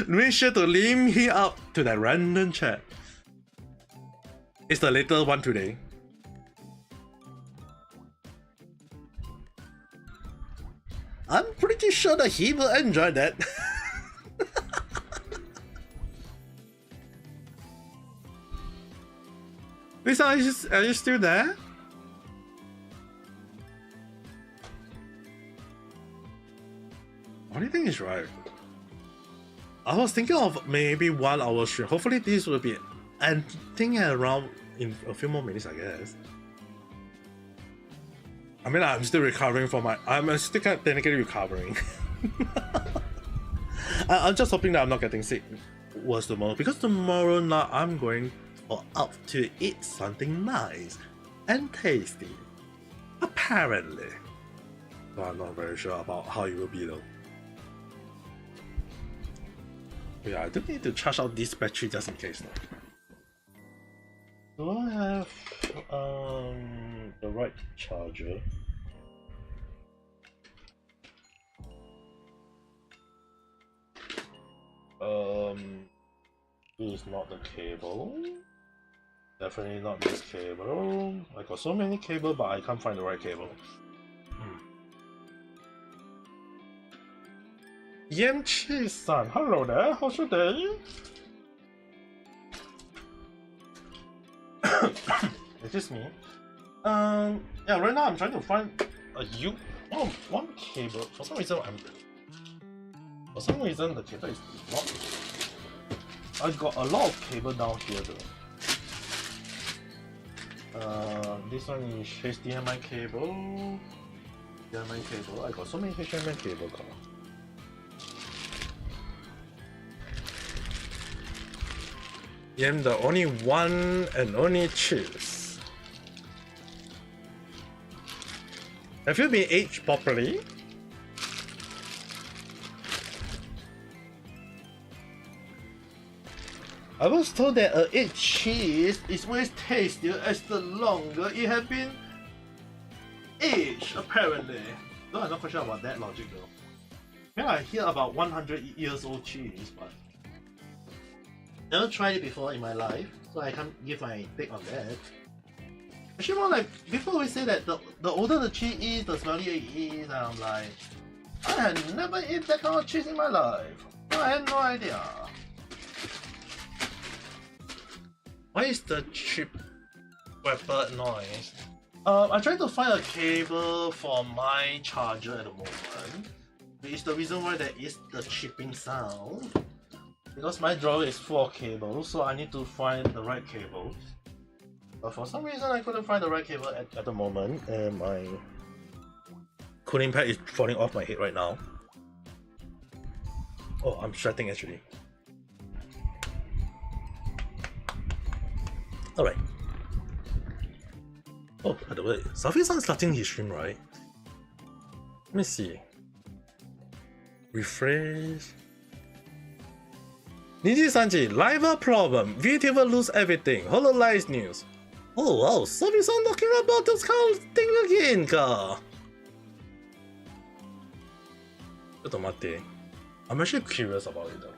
Make sure to link him up to that random chat. It's the later one today. I'm pretty sure that he will enjoy that. Lisa, are you still there? What do you think is right? I was thinking of maybe 1 hour stream. Hopefully this will be ending around in a few more minutes, I guess. I mean, I'm still recovering from I'm still technically recovering. I'm just hoping that I'm not getting sick worse tomorrow, because tomorrow now I'm going out to eat something nice and tasty. Apparently. So I'm not very sure about how it will be though. Yeah, I do need to charge out this battery just in case though. Do I have the right charger? This is not the cable. Definitely not this cable. I got so many cables, but I can't find the right cable. Yamchi-san, hello there. How's your day? It's just me. Yeah, right now I'm trying to find one cable. For some reason the cable is not. I got a lot of cable down here though. This one is HDMI cable. I got so many HDMI cable now. I'm the only one and only choose. Have you been aged properly? I was told that aged cheese is always tastier as the longer it has been aged, apparently. Though I'm not quite sure about that logic though. Yeah, I hear about 100 years old cheese, but never tried it before in my life, so I can't give my take on that. Actually, more like, people always say that the older the cheese is, the smellier it is, and I'm like, I had never eaten that kind of cheese in my life. I had no idea. Why is the chip weapon noise? I tried to find a cable for my charger at the moment. It's the reason why there is the chipping sound. Because my drawer is full of cables, so I need to find the right cable. But for some reason I couldn't find the right cable at the moment, and my cooling pad is falling off my head right now. Oh, I'm sweating actually. Alright. Oh, by the way, Safi-san starting his stream, right? Let me see. Refresh. Niji Sanji, live problem. VTuber lose everything. Hololive news. Oh wow, Sobi-san talking about this kind of thing again, ka. I'm actually curious about it though.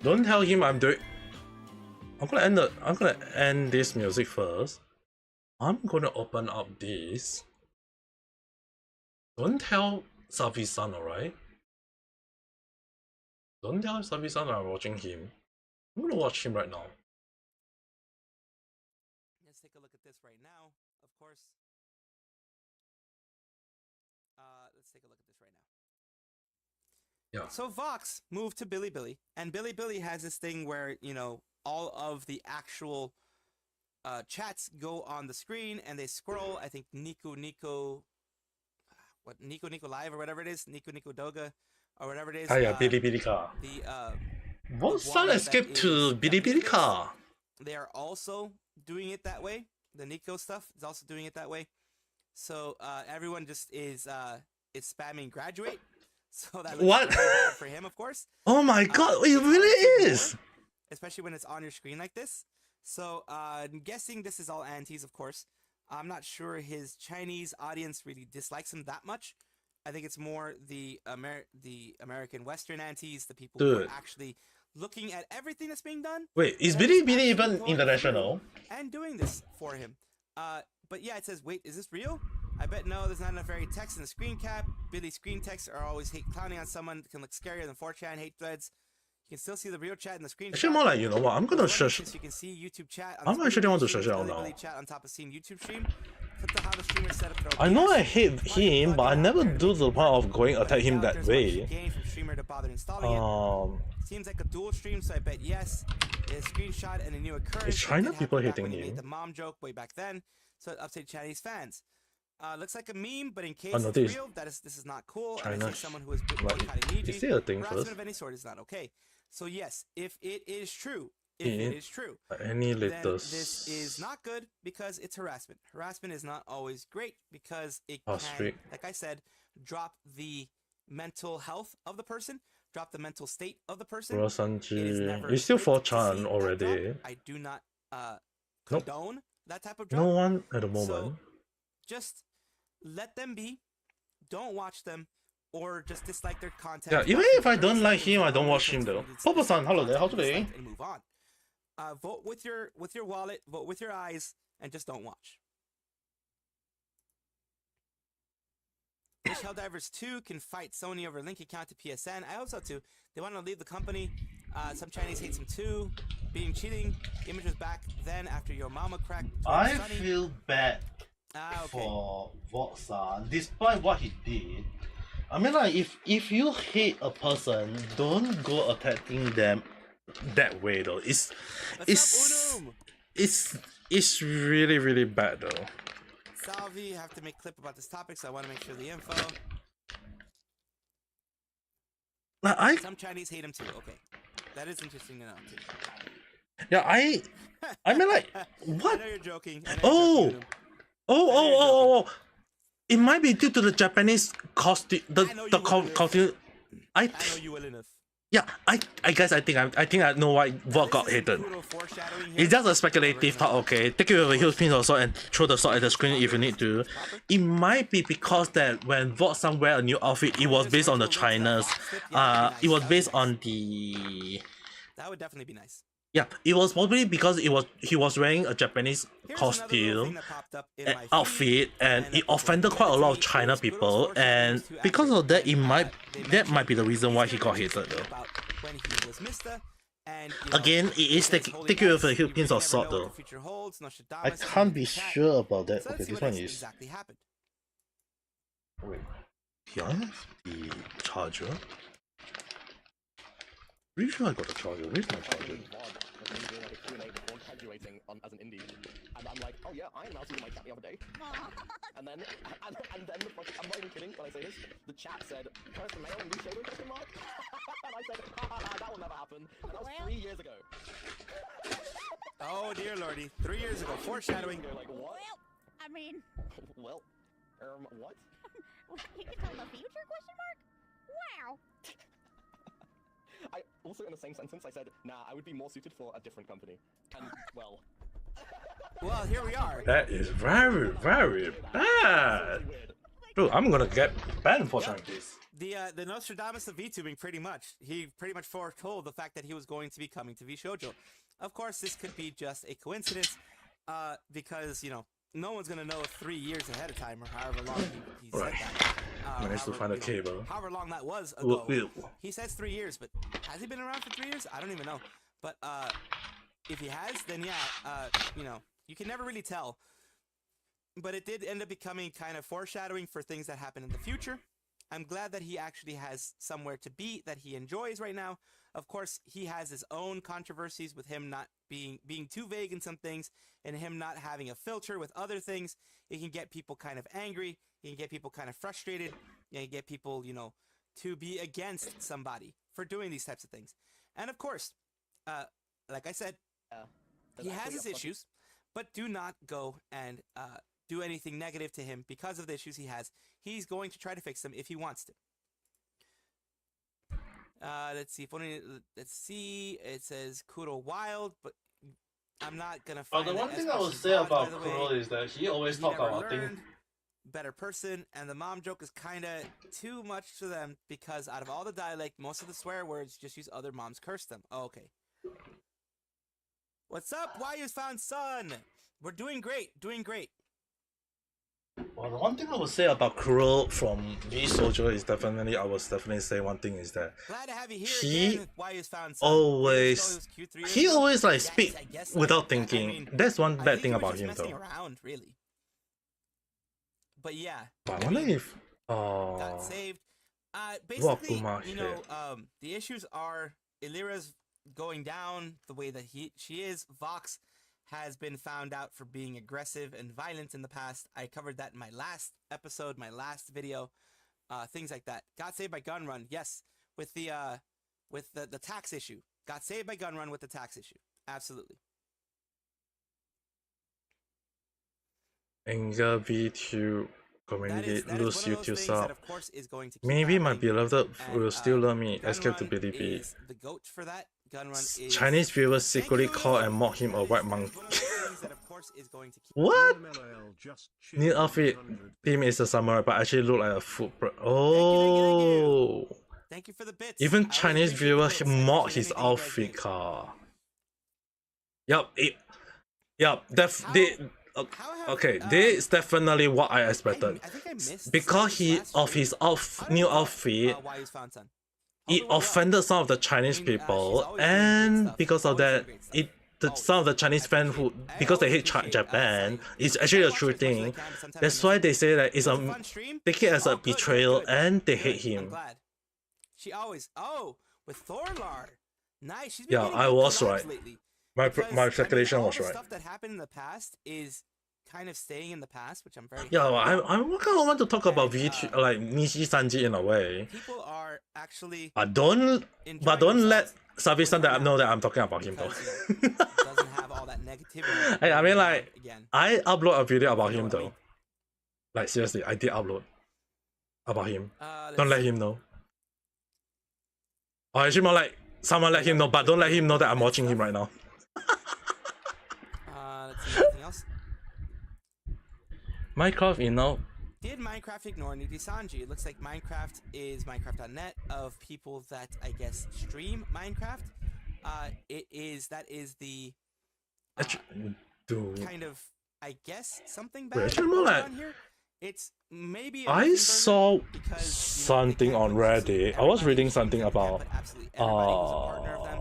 Don't tell him I'm doing. I'm gonna end this music first. I'm gonna open up this. Don't tell Savi-san, alright? Don't tell Savi-san I'm watching him. I'm gonna watch him right now. Let's take a look at this right now, of course. Let's take a look at this right now. Yeah. So Vox moved to Bilibili, and Bilibili has this thing where, you know, all of the actual chats go on the screen and they scroll. I think Nico Live or whatever it is, Nico Doga or whatever it is. Ah yeah, Bilibili ka. Vox-san escaped to Bilibili ka. They are also doing it that way. The Nico stuff is also doing it that way. So everyone just is spamming graduate. So that looks what? bad for him, of course. Oh my god, it really is! Especially when it's on your screen like this. So I'm guessing this is all antis, of course. I'm not sure his Chinese audience really dislikes him that much. I think it's more the American Western antis, the people who are actually looking at everything that's being done. Wait, is Bilibili even international? And doing this for him. But yeah, it says, wait, is this real? I bet no, there's not enough very text in the screen cap. Billy's screen texts are always clowning on someone. It can look scarier than 4chan hate threads. You can still see the real chat in the screen. Actually, more like, you know what, I'm gonna search. You can see YouTube chat. I'm actually want to search it out now. Chat on top of seeing YouTube stream. How the streamer set up I know I hate him, but I never do the point of going attack him that way. Seems like a dual stream, so I bet yes. A screenshot and a new occurrence. Is China people hating him? Made the mom joke way back then, so it upset Chinese fans. Looks like a meme, but in case no, it's real, this is not cool. China, and someone who is boycotting Niji, is there a thing harassment first? of any sort is not okay. So yes, if it is true, any then latest? This is not good because it's harassment. Harassment is not always great because it can, like I said, drop the mental health of the person, drop the mental state of the person. It's still 4chan already. I do not condone that type of drop. No one at the moment. So just let them be. Don't watch them. Or just dislike their content. Yeah, even if I don't like him, I don't watch him though. Papa-san, hello there, how today? And move on. Vote with your wallet, vote with your eyes, and just don't watch. Wish Helldivers 2 can fight Sony over link account to PSN. I hope so too. They want to leave the company. Some Chinese hate him too. Being cheating. Image was back then after your mama cracked. I feel bad for Vox-san, despite what he did. I mean, like, if you hate a person, don't go attacking them that way though. It's really, really bad though. Salvi, have to make a clip about this topic, so I want to make sure the info. Like, some Chinese hate him too. Okay, that is interesting to know too. Yeah, I mean, like, what? I know you're joking. Oh. It might be due to the Japanese costume. The costume. I know you well enough. Yeah, I guess I think I know why Vox got hated. It's just a speculative thought. Okay, take it with a huge pinch of salt and throw the salt at the screen if you need to. It might be because that when Vox-san wear a new outfit, it was based on the China's. It was based on the. That would definitely be nice. Yeah, it was probably because he was wearing a Japanese costume and outfit, and it offended quite a lot of China people, and because of that, that might be the reason why he got hated though. Again, it is take it with a huge pinch of salt though. I can't be sure about that. Okay, this one is. Wait, do I have the charger? Pretty sure I got the charger. Where's my charger? Graduating as an indie, and I'm like, oh yeah, I announced it in my chat the other day, and then I'm not even kidding when I say this. The chat said, "Curse the mail and reshape it?" And I said, that will never happen. And that was 3 years ago. Oh dear lordy, 3 years ago, foreshadowing. Like what? Well, I mean. Well, what? You can tell the future? Question mark. Wow. I also, in the same sentence, I said, nah, I would be more suited for a different company. And, well... Well, here we are. That is very, very bad. Bro, I'm gonna get banned for saying this. The Nostradamus of VTubing, pretty much. He pretty much foretold the fact that he was going to be coming to VShojo. Of course, this could be just a coincidence, because, you know, no one's gonna know 3 years ahead of time, or however long he said that. Managed to find a cable. However long that was ago. Well, He says 3 years, but has he been around for 3 years? I don't even know. But if he has, then yeah, you know, you can never really tell. But it did end up becoming kind of foreshadowing for things that happen in the future. I'm glad that he actually has somewhere to be that he enjoys right now. Of course, he has his own controversies with him not being too vague in some things, and him not having a filter with other things. It can get people kind of angry. It can get people kind of frustrated. It can get people, you know, to be against somebody for doing these types of things. And of course, like I said, he has his issues, but do not go and do anything negative to him because of the issues he has. He's going to try to fix them if he wants to. Let's see. Let's see. It says Kuro Wild, but I'm not gonna find. But the one it thing as I would Christian say Gods, by about the Kuro way. is that he always He talk never about things. learned, better person, and the mom joke is kind of too much to them because out of all the dialect, most of the swear words just use other moms curse them. Oh, okay. What's up? Why you found son? We're doing great. Doing great. Well, the one thing I would say about Kuro from VShojo is definitely, I was definitely say one thing is that Glad to have you here he again. Why you found son? always, he always like speak I guess so. without I thinking. mean, That's one I bad think thing he was about just him messing though. around, really. But yeah. But I I wonder mean, if got saved. Basically, Wakuma you know, the issues are Illyra's going down the way that she is. Vox has been found out for being aggressive and violent in the past. I covered that in my last episode, my last video, things like that. Got saved by gun run, yes, with the tax issue. Got saved by gun run with the tax issue, absolutely. anger V2 That community is lose one of those YouTube things that, sub. of course, is going to keep Maybe my happening. beloved will And, still love me. Gun Escape to Run BDP. is the goat for that. Gun Run is Chinese viewers Thank secretly you. call and mock him a That white is monkey. one of those things that, of course, is going to keep. What? New outfit theme is a samurai, but actually look like a foot. Oh. Thank you for the bits. Even I always Chinese appreciate the viewers bits. I mock appreciate his anything you guys outfit give. car. Yup, How have, okay, this is definitely what I expected. I think I missed Because this last of stream. his How did new you know, outfit, why you found son? it Although, well, offended some of the Chinese I mean, she's people, always doing great and stuff. because of Always doing that, great stuff. some of the Chinese fans who, I because they always hate appreciate, Japan, sorry. it's actually I a watch true as much as I thing. can, but sometimes I That's miss why it. they say that It it's was a a fun stream. take it as a Oh, good, betrayal, good, and they good. hate I'm him. glad. She always with Thorlar. Nice. She's been Yeah, getting I good was collabs right. lately. My Because, speculation all was the right. stuff that happened in the past is kind of staying in the past, which I'm very Yeah, happy I about. kind of want to talk about And, V2, like Nishi Sanji in a way. People are actually Don't enjoying let themselves Sabi-san with that her know now that I'm talking about him though. because, you know, it doesn't have all that negativity. Hey, I mean, like, again. I upload a video about You know him what I though. mean. Like seriously, I did upload about him. Let's Don't let see. him know. Or actually more like someone let him know, but don't let him know that I'm watching him right now. Let's see anything else. Minecraft, you know. Did Minecraft ignore Nudie Sanji? It looks like Minecraft is Minecraft.net of people that I guess stream Minecraft. That is the Dude. kind of, I guess, something Wait, bad actually more going like- on here. It's maybe a I nothing saw burger because, you know, they something can't on put absolutely Reddit. I was everybody reading in something streams, they can't about put absolutely everybody who's a partner of them.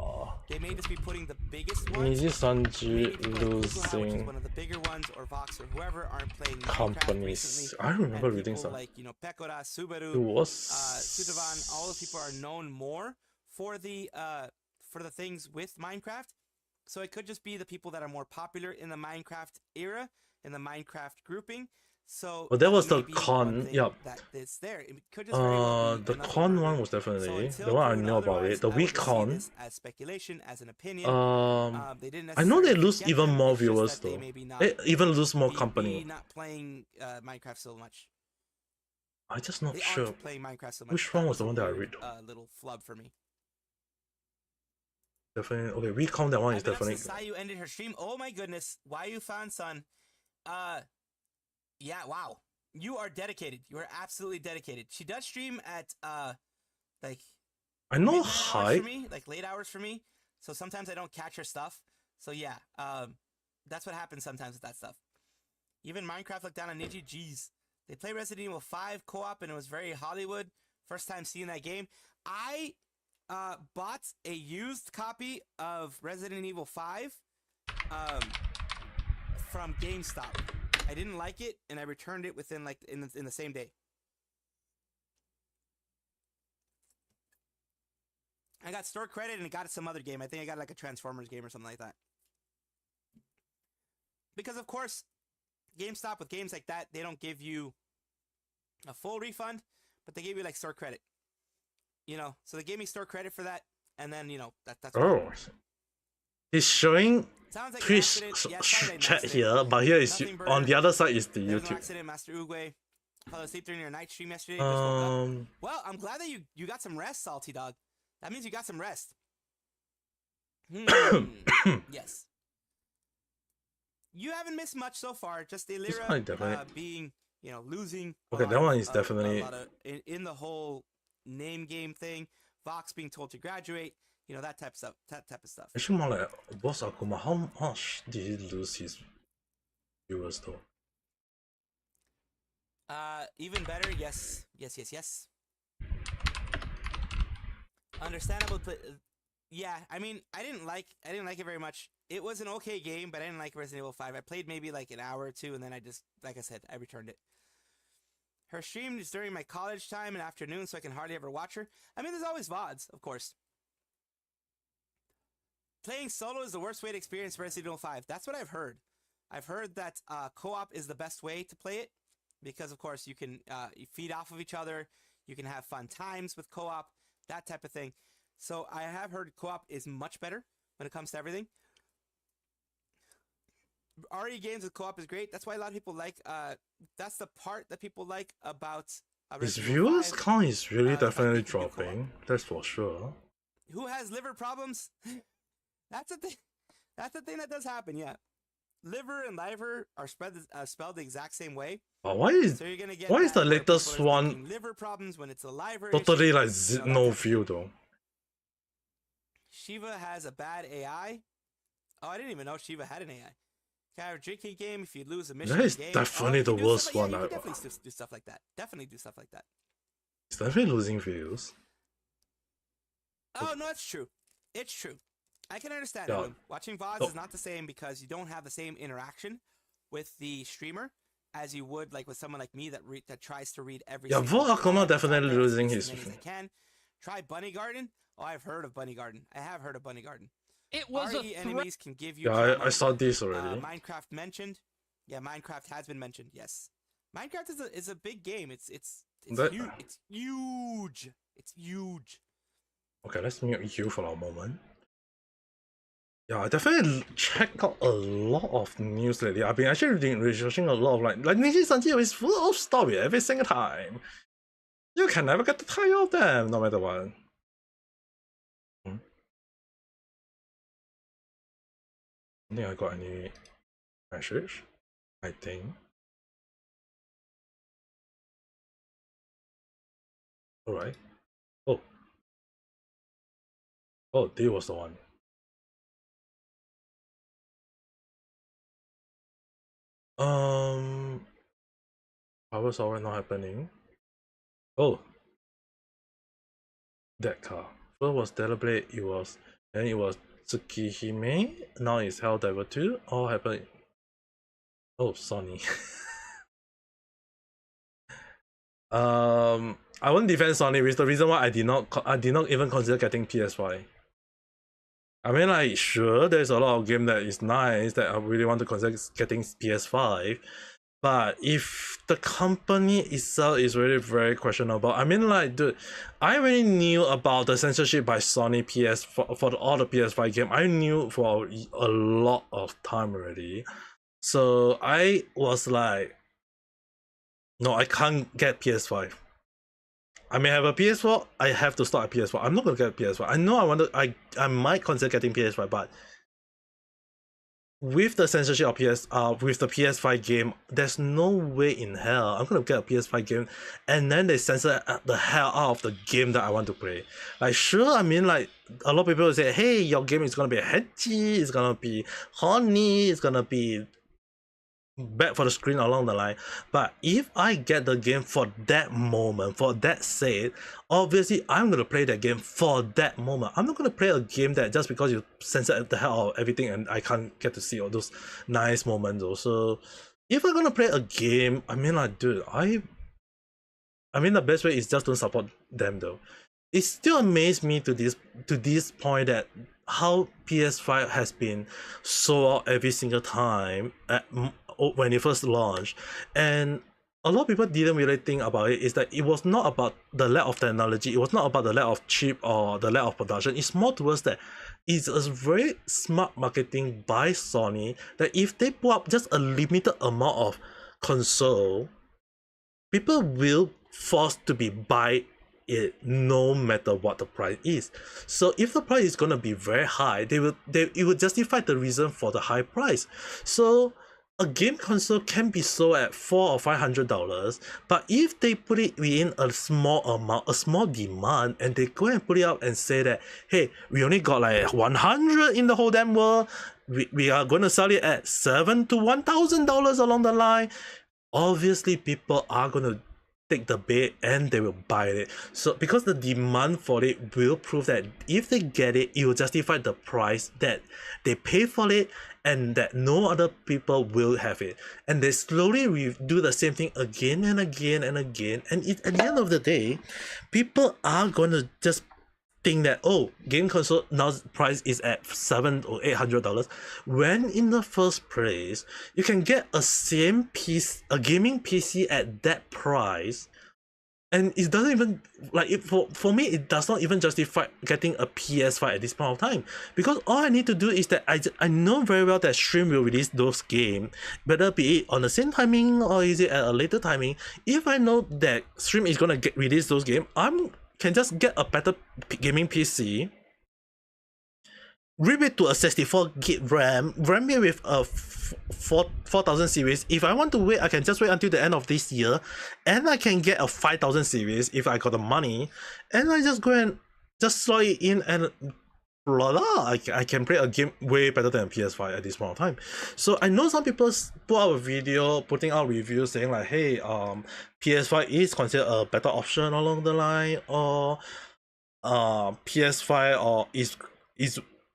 They may just be putting the biggest ones. Nishi Sanji Maybe people like Kukuha, which is losing one of the bigger ones, or Vox or whoever aren't playing Minecraft companies. recently. I remember And reading people something. like, you know, Pekora, Subaru, It was Sudavan, all those people are known more for the things with Minecraft. So it could just be the people that are more popular in the Minecraft era, in the Minecraft grouping. So Well, that was may the be one con. thing Yep. that is there. It could just very well be The another con burger. one was So definitely until the one I proven know about otherwise, it. The I would weak just see con. this as speculation, as an opinion. They didn't I know they necessarily lose get even them, more it's just viewers that they though. maybe not They even lose more be company. not playing Minecraft so much. I'm just not They sure. aren't playing Minecraft so much. Which That one was the a one that I weird, read? little flub for me. Definitely. Okay, recon that one is I've been up definitely. since Sayu ended her stream. Oh my goodness. Why you found son? Yeah, wow. You are dedicated. You are absolutely dedicated. She does stream at like I know midnight hours high. for me, like late hours for me. So sometimes I don't catch her stuff. So yeah, that's what happens sometimes with that stuff. Even Minecraft looked down on Niji. Jeez. They play Resident Evil 5 co-op and it was very Hollywood. First time seeing that game. I bought a used copy of Resident Evil 5 from GameStop. I didn't like it and I returned it within like in the same day. I got store credit and I got some other game. I think I got like a Transformers game or something like that. Because of course, GameStop with games like that, they don't give you a full refund, but they give you like store credit. You know, so they gave me store credit for that, and then you know that's. Oh, he's showing Sounds like Twitch chat here, but here is on the other side is the YouTube. No accident, Master Uguay. Fell asleep during your night stream yesterday. Just woke up. Well, I'm glad that you got some rest, Salty Dog. That means you got some rest. Yes. You haven't missed much so far. Just Illyra being, you know, losing. Okay, that one is definitely a lot of, in the whole name game thing. Vox being told to graduate. You know, that type of stuff. Actually, more like Boss Akuma. How much did he lose his viewers though? Even better. Yes. Understandable. Yeah, I mean, I didn't like it very much. It was an okay game, but I didn't like Resident Evil 5. I played maybe like an hour or two, and then I just, like I said, I returned it. Her stream is during my college time and afternoon, so I can hardly ever watch her. I mean, there's always VODs, of course. Playing solo is the worst way to experience Resident Evil 5. That's what I've heard. I've heard that co-op is the best way to play it because, of course, you can you feed off of each other. You can have fun times with co-op, that type of thing. So I have heard co-op is much better when it comes to everything. RE games with co-op is great. That's why a lot of people like. That's the part that people like about. His viewers count is really definitely dropping. That's for sure. Who has liver problems? That's a thing. That's the thing that does happen. Yeah, liver and liver are spelled the exact same way. But why is so you're gonna get the latest one liver problems when it's a liver totally issue, like you know, no view though? Shiva has a bad AI. Oh, I didn't even know Shiva had an AI. Can I have a drinking game if you lose a mission? That is game? definitely the worst one. Yeah, you definitely do stuff like that. Definitely do stuff like that. It's definitely losing views. Oh no, it's true. It's true. I can understand yeah. it. Watching VODs is not the same because you don't have the same interaction with the streamer as you would like with someone like me that tries to read every. Yeah, Akuma definitely losing his. As I can. Try Bunny Garden. Oh, I've heard of Bunny Garden. I have heard of Bunny Garden. It was RE enemies can give you. Yeah, I saw this already. Minecraft mentioned. Yeah, Minecraft has been mentioned. Yes, Minecraft is a big game. It's huge. It's huge. It's huge. Okay, let's mute you for a moment. Yeah, I definitely check out a lot of news lately. I've been actually researching a lot of like Niji Sanji is full of story every single time. You can never get tired of them, no matter what. I think I got any message. I think. Alright. Oh. Oh, this was the one. Power software not happening. Oh. That car. First was Delablade, then it was Tsukihime, now it's Helldiver 2. All happened. Oh, Sony. I won't defend Sony with the reason why I did not even consider getting PS5. I mean, like, sure, there's a lot of game that is nice that I really want to consider getting PS5, but if the company itself is really very questionable, I mean, like, dude, I already knew about the censorship by Sony for all the PS5 game. I knew for a lot of time already, so I was like, no, I can't get PS5. I may have a PS4. I have to start a PS4. I'm not gonna get a PS4. I know I might consider getting PS5, but with the censorship of with the PS5 game, there's no way in hell I'm gonna get a PS5 game and then they censor the hell out of the game that I want to play. Like, sure, I mean, like, a lot of people will say, hey, your game is gonna be hedgy, it's gonna be horny, it's gonna be bad for the screen along the line. But if I get the game for that moment, for that sake, obviously I'm gonna play that game for that moment. I'm not gonna play a game that just because you censor the hell out of everything and I can't get to see all those nice moments. Also, if I'm gonna play a game, I mean, like, dude, I mean, the best way is just don't support them though. It still amazes me to this point that how PS5 has been sold out every single time when it first launched, and a lot of people didn't really think about it is that it was not about the lack of technology, it was not about the lack of chip or the lack of production. It's more towards that it's a very smart marketing by Sony that if they put up just a limited amount of console, people will force to be buy it no matter what the price is. So if the price is gonna be very high, it would justify the reason for the high price. So a game console can be sold at $400 or $500, but if they put it within a small amount, a small demand, and they go and put it up and say that, hey, we only got like 100 in the whole damn world, we are going to sell it at $7,000 to $1,000 along the line, obviously people are going to take the bait and they will buy it. So because the demand for it will prove that if they get it, it will justify the price that they pay for it and that no other people will have it. And they slowly do the same thing again and again and again. And at the end of the day, people are going to just think that, oh, game console now price is at $700 or $800, when in the first place you can get a gaming PC at that price, and it doesn't even like it for me. It does not even justify getting a PS5 at this point of time, because all I need to do is that I know very well that Stream will release those games, whether be it on the same timing or is it at a later timing. If I know that Stream is gonna release those games, can just get a better gaming PC, rip it to a 64 gig RAM it with a 4000 series. If I want to wait, I can just wait until the end of this year, and I can get a 5000 series if I got the money, and I just go and just slot it in and blah blah. I can play a game way better than a PS5 at this point of time. So I know some people put out a video putting out reviews saying like, hey, PS5 is considered a better option along the line, or PS5 or is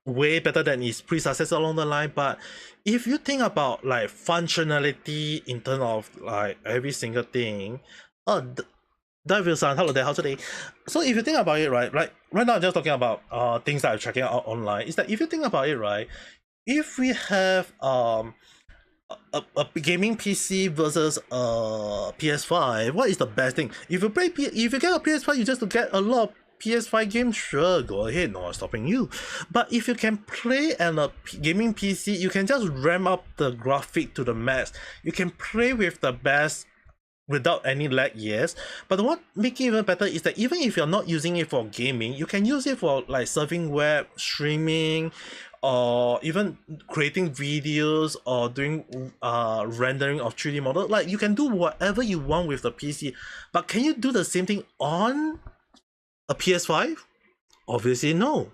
way better than its predecessor along the line. But if you think about like functionality in terms of like every single thing, David-san, hello there, how's today? So if you think about it, right now I'm just talking about things that I'm checking out online, is that if you think about it, right, if we have a gaming PC versus a PS5, what is the best thing? If you get a PS5, you just to get a lot of PS5 games, sure, go ahead, no one's stopping you. But if you can play on a gaming PC, you can just ramp up the graphic to the max. You can play with the best without any lag, yes. But what makes it even better is that even if you're not using it for gaming, you can use it for like surfing web, streaming, or even creating videos or doing rendering of 3D models. Like, you can do whatever you want with the PC. But can you do the same thing on a PS5? Obviously no.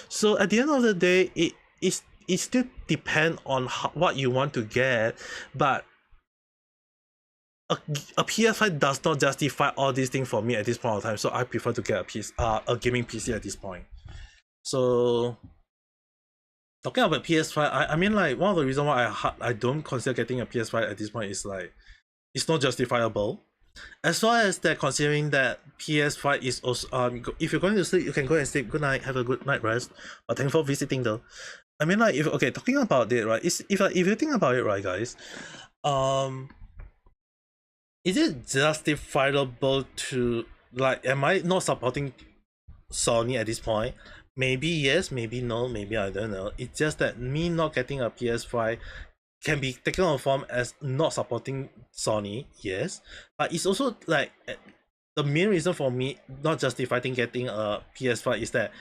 So at the end of the day, it still depends on what you want to get, but a PS5 does not justify all these things for me at this point of time. So I prefer to get a gaming PC at this point. So talking about PS5, I mean, like, one of the reasons why I don't consider getting a PS5 at this point is like, it's not justifiable. As well as that, considering that PS5 is also if you're going to sleep, you can go and sleep. Good night, have a good night rest. But thanks for visiting though. I mean, like, talking about it, right, if you think about it, right, guys, is it justifiable to, like, am I not supporting Sony at this point? Maybe yes, maybe no, maybe I don't know. It's just that me not getting a PS5 can be taken on form as not supporting Sony, yes, but it's also like the main reason for me not justifying getting a PS5 is that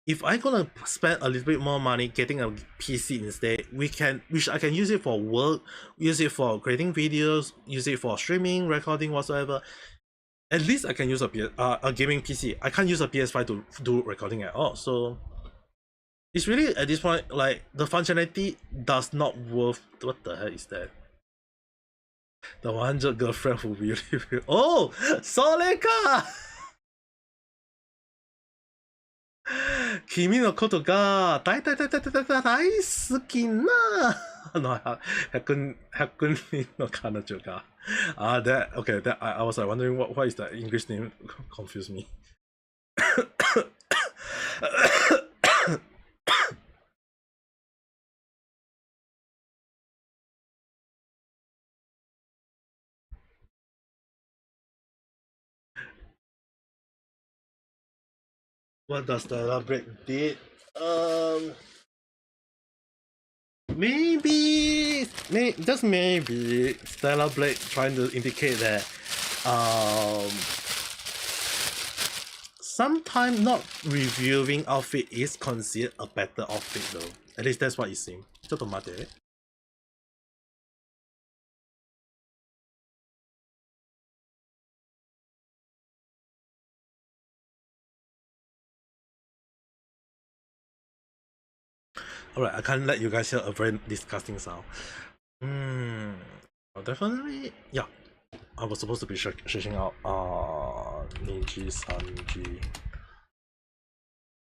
if I'm gonna spend a little bit more money getting a PC instead, which I can use it for work, use it for creating videos, use it for streaming, recording, whatsoever. At least I can use a gaming PC. I can't use a PS5 to do recording at all. So it's really at this point like the functionality does not worth. What the heck is that? The 100 girlfriend who really oh, それか君のことが大大大大大大大好きな100人の彼女がthat okay that I was like wondering what is the English name confused me what does the elaborate did maybe just maybe Stellar Blade trying to indicate that sometimes not reviewing outfit is considered a better outfit though. At least that's what it seems. ちょっと待って。Alright, I can't let you guys hear a very disgusting sound. Definitely, yeah. I was supposed to be searching out Niji Sanji.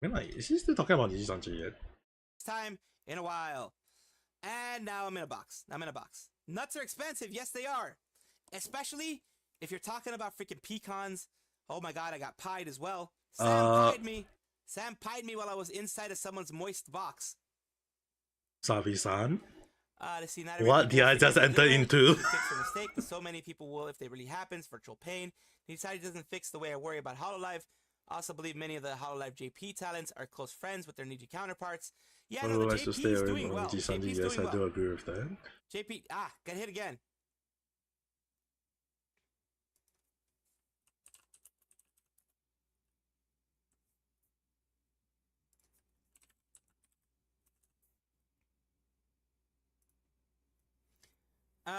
Wait, is he still talking about Niji Sanji yet? Time in a while. And now I'm in a box. Nuts are expensive. Yes, they are. Especially if you're talking about freaking pecans. Oh my god, I got pied as well. Sam pied me while I was inside of someone's moist box. Savi-san? Let's see, What did I just enter into? Fix a mistake, but so many people will if they really happens. Virtual pain. He decided he doesn't fix the way I worry about HoloLive. I also believe many of the HoloLive JP talents are close friends with their Niji counterparts. Yeah, no, the JP's doing well. Yes, I do agree with that. JP, got hit again.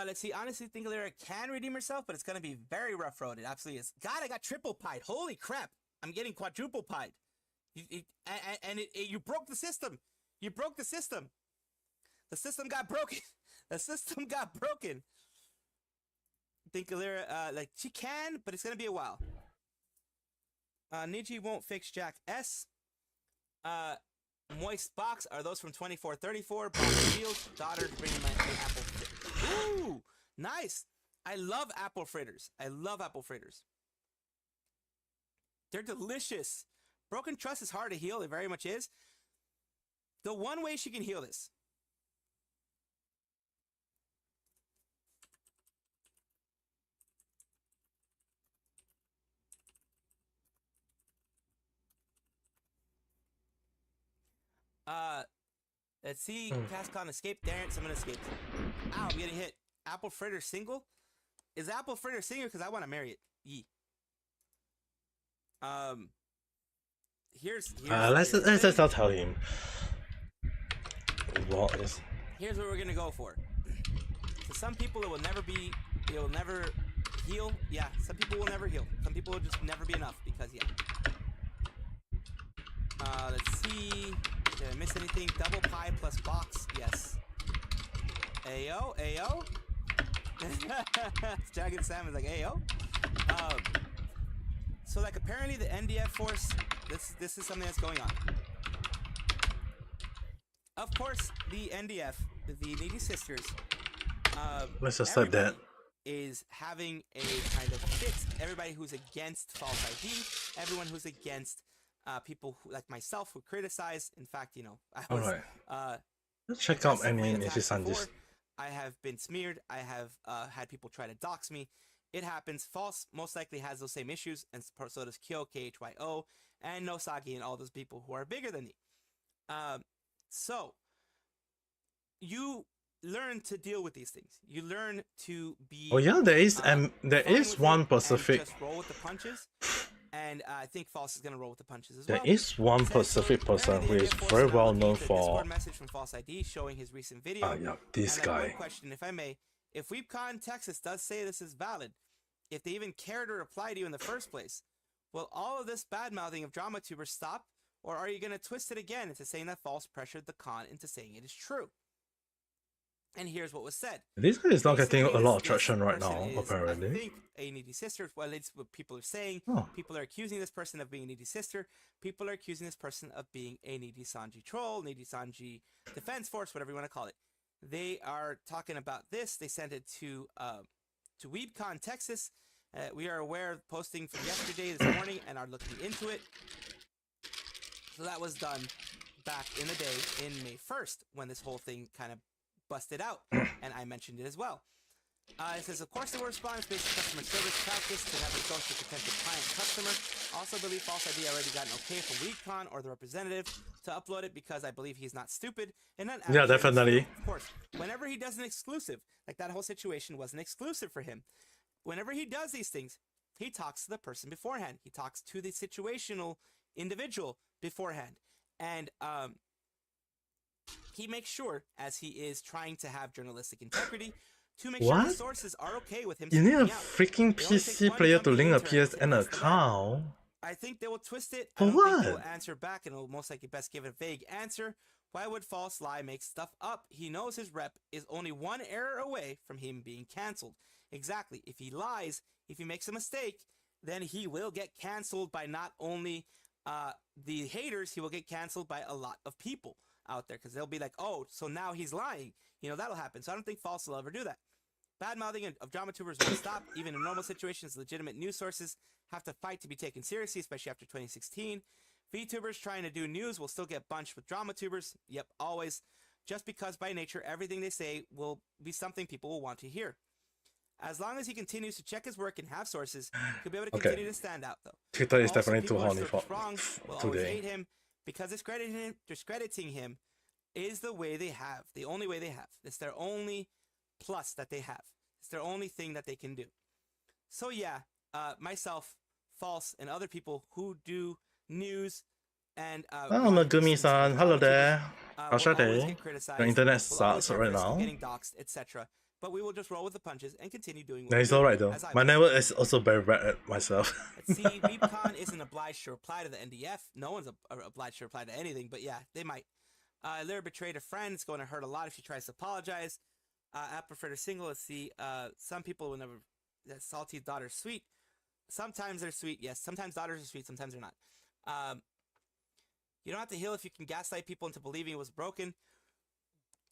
Let's see. Honestly, think Lyra can redeem herself, but it's going to be very rough road. It absolutely is. God, I got triple pied. Holy crap. I'm getting quadruple pied. You broke the system. You broke the system. The system got broken. The system got broken. Think Lyra, like, she can, but it's going to be a while. Niji won't fix Jack S. Moist box. Are those from 2434? Box Fields. Daughter bringing my apple. Ooh, nice. I love apple fritters. They're delicious. Broken trust is hard to heal. It very much is. The one way she can heal this. Let's see. Cascon escaped. Darren, someone escaped. Ow, I'm getting hit. Apple fritter single? Is apple fritter single? Because I want to marry it. Yee. Let's not tell him. What is? Here's what we're gonna go for. So some people it will never heal. Yeah, some people will never heal. Some people will just never be enough because yeah. Let's see. Did I miss anything? Double pie plus box. Yes. Ayo, ayo. Dragon Sam is like ayo. So like apparently the NDF force. This is something that's going on. Of course, the NDF, the Needy Sisters. Let's accept that. Is having a kind of fix everybody who's against false ID, everyone who's against people who, like myself who criticize. In fact, you know, I was. Let's check out any Nishi-san. I have been smeared. I have had people try to dox me. It happens. False most likely has those same issues, and so does Kyo, KHYO, and Nosagi, and all those people who are bigger than me. So, you learn to deal with these things. You learn to be. Oh yeah, there is fine one with it and Pacific. just roll with the punches. And I think False is gonna roll with the punches as There well. is one It says, Pacific person apparently who the is NDF force very now well looking known into a for. Discord message from False ID showing his recent video. Yeah, this and I have one guy. question, if I may. If WeebCon Texas does say this is valid, if they even care to reply to you in the first place, will all of this bad mouthing of drama tubers stop, or are you gonna twist it again into saying that False pressured the con into saying it is true? And here's what was said. This guy is not getting Basically, a lot of this traction right person now, is, apparently. I think a needy sister. Well, it's what people are saying. Oh. People are accusing this person of being a needy sister. People are accusing this person of being a needy Sanji troll, needy Sanji defense force, whatever you want to call it. They are talking about this. They sent it to WeebCon Texas. We are aware of posting from yesterday, this morning, and are looking into it. So that was done back in the day in May 1st when this whole thing kind of busted out, and I mentioned it as well. It says, of course, there were response based on customer service practice to have a social potential client customer. Also believe False ID already got an okay from WeebCon or the representative to upload it because I believe he's not stupid and not. Yeah, definitely. Of course, whenever he does an exclusive, like that whole situation was an exclusive for him. Whenever he does these things, he talks to the person beforehand. He talks to the situational individual beforehand, and he makes sure, as he is trying to have journalistic integrity, to make sure his sources are okay with him. You need a speaking out. freaking It only takes PC one player to jumpy link a intern to PSN mess the account. I think they will twist it. For I don't think what? they will answer back, and it'll most likely best give a vague answer. Why would False lie make stuff up? He knows his rep is only one error away from him being canceled. Exactly. If he lies, if he makes a mistake, then he will get canceled by not only the haters, he will get canceled by a lot of people out there, because they'll be like, oh, so now he's lying. You know, that'll happen. So I don't think False will ever do that. Bad mouthing of drama tubers won't stop. Even in normal situations, legitimate news sources have to fight to be taken seriously, especially after 2016. VTubers trying to do news will still get bunched with drama tubers. Yep, always. Just because by nature, everything they say will be something people will want to hear. As long as he continues to check his work and have sources, he'll be able to continue to stand out, though. Twitter is Also, definitely too people horny are for strong, will always today. hate him because discrediting him is the way they have, the only way they have. It's their only plus that they have. It's their only thing that they can do. So yeah, myself, False, and other people who do news and Megumi-san, hello there. How's your day? get criticized, Your internet will always sucks have right risk of now. getting doxxed, etc. But we will just roll with the punches and continue doing what No, we it's do, alright though. as I My will. network is also very bad at myself. Let's see, WeebCon isn't obliged to reply to the NDF. No one's obliged to reply to anything, but yeah, they might. Lyra betrayed a friend. It's going to hurt a lot if she tries to apologize. I prefer to single. Let's see. Some people will never. Salty daughter's sweet. Sometimes they're sweet, yes. Sometimes daughters are sweet, sometimes they're not. You don't have to heal if you can gaslight people into believing it was broken.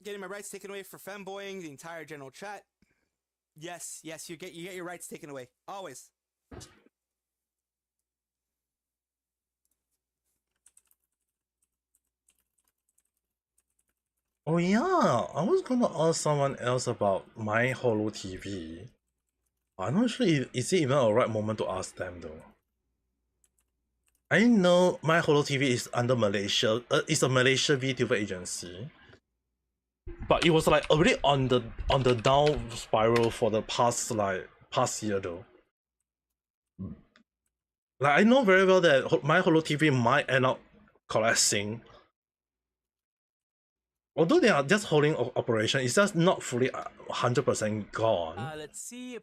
Getting my rights taken away for femboying the entire general chat. Yes, you get your rights taken away. Always. Oh yeah, I was gonna ask someone else about my Holo TV. I'm not sure is it even a right moment to ask them though. I know my Holo TV is under Malaysia. It's a Malaysia VTuber agency. But it was like already on the down spiral for the past year though. Like I know very well that my Holo TV might end up collapsing. Although they are just holding operation, it's just not fully 100% gone. Let's see.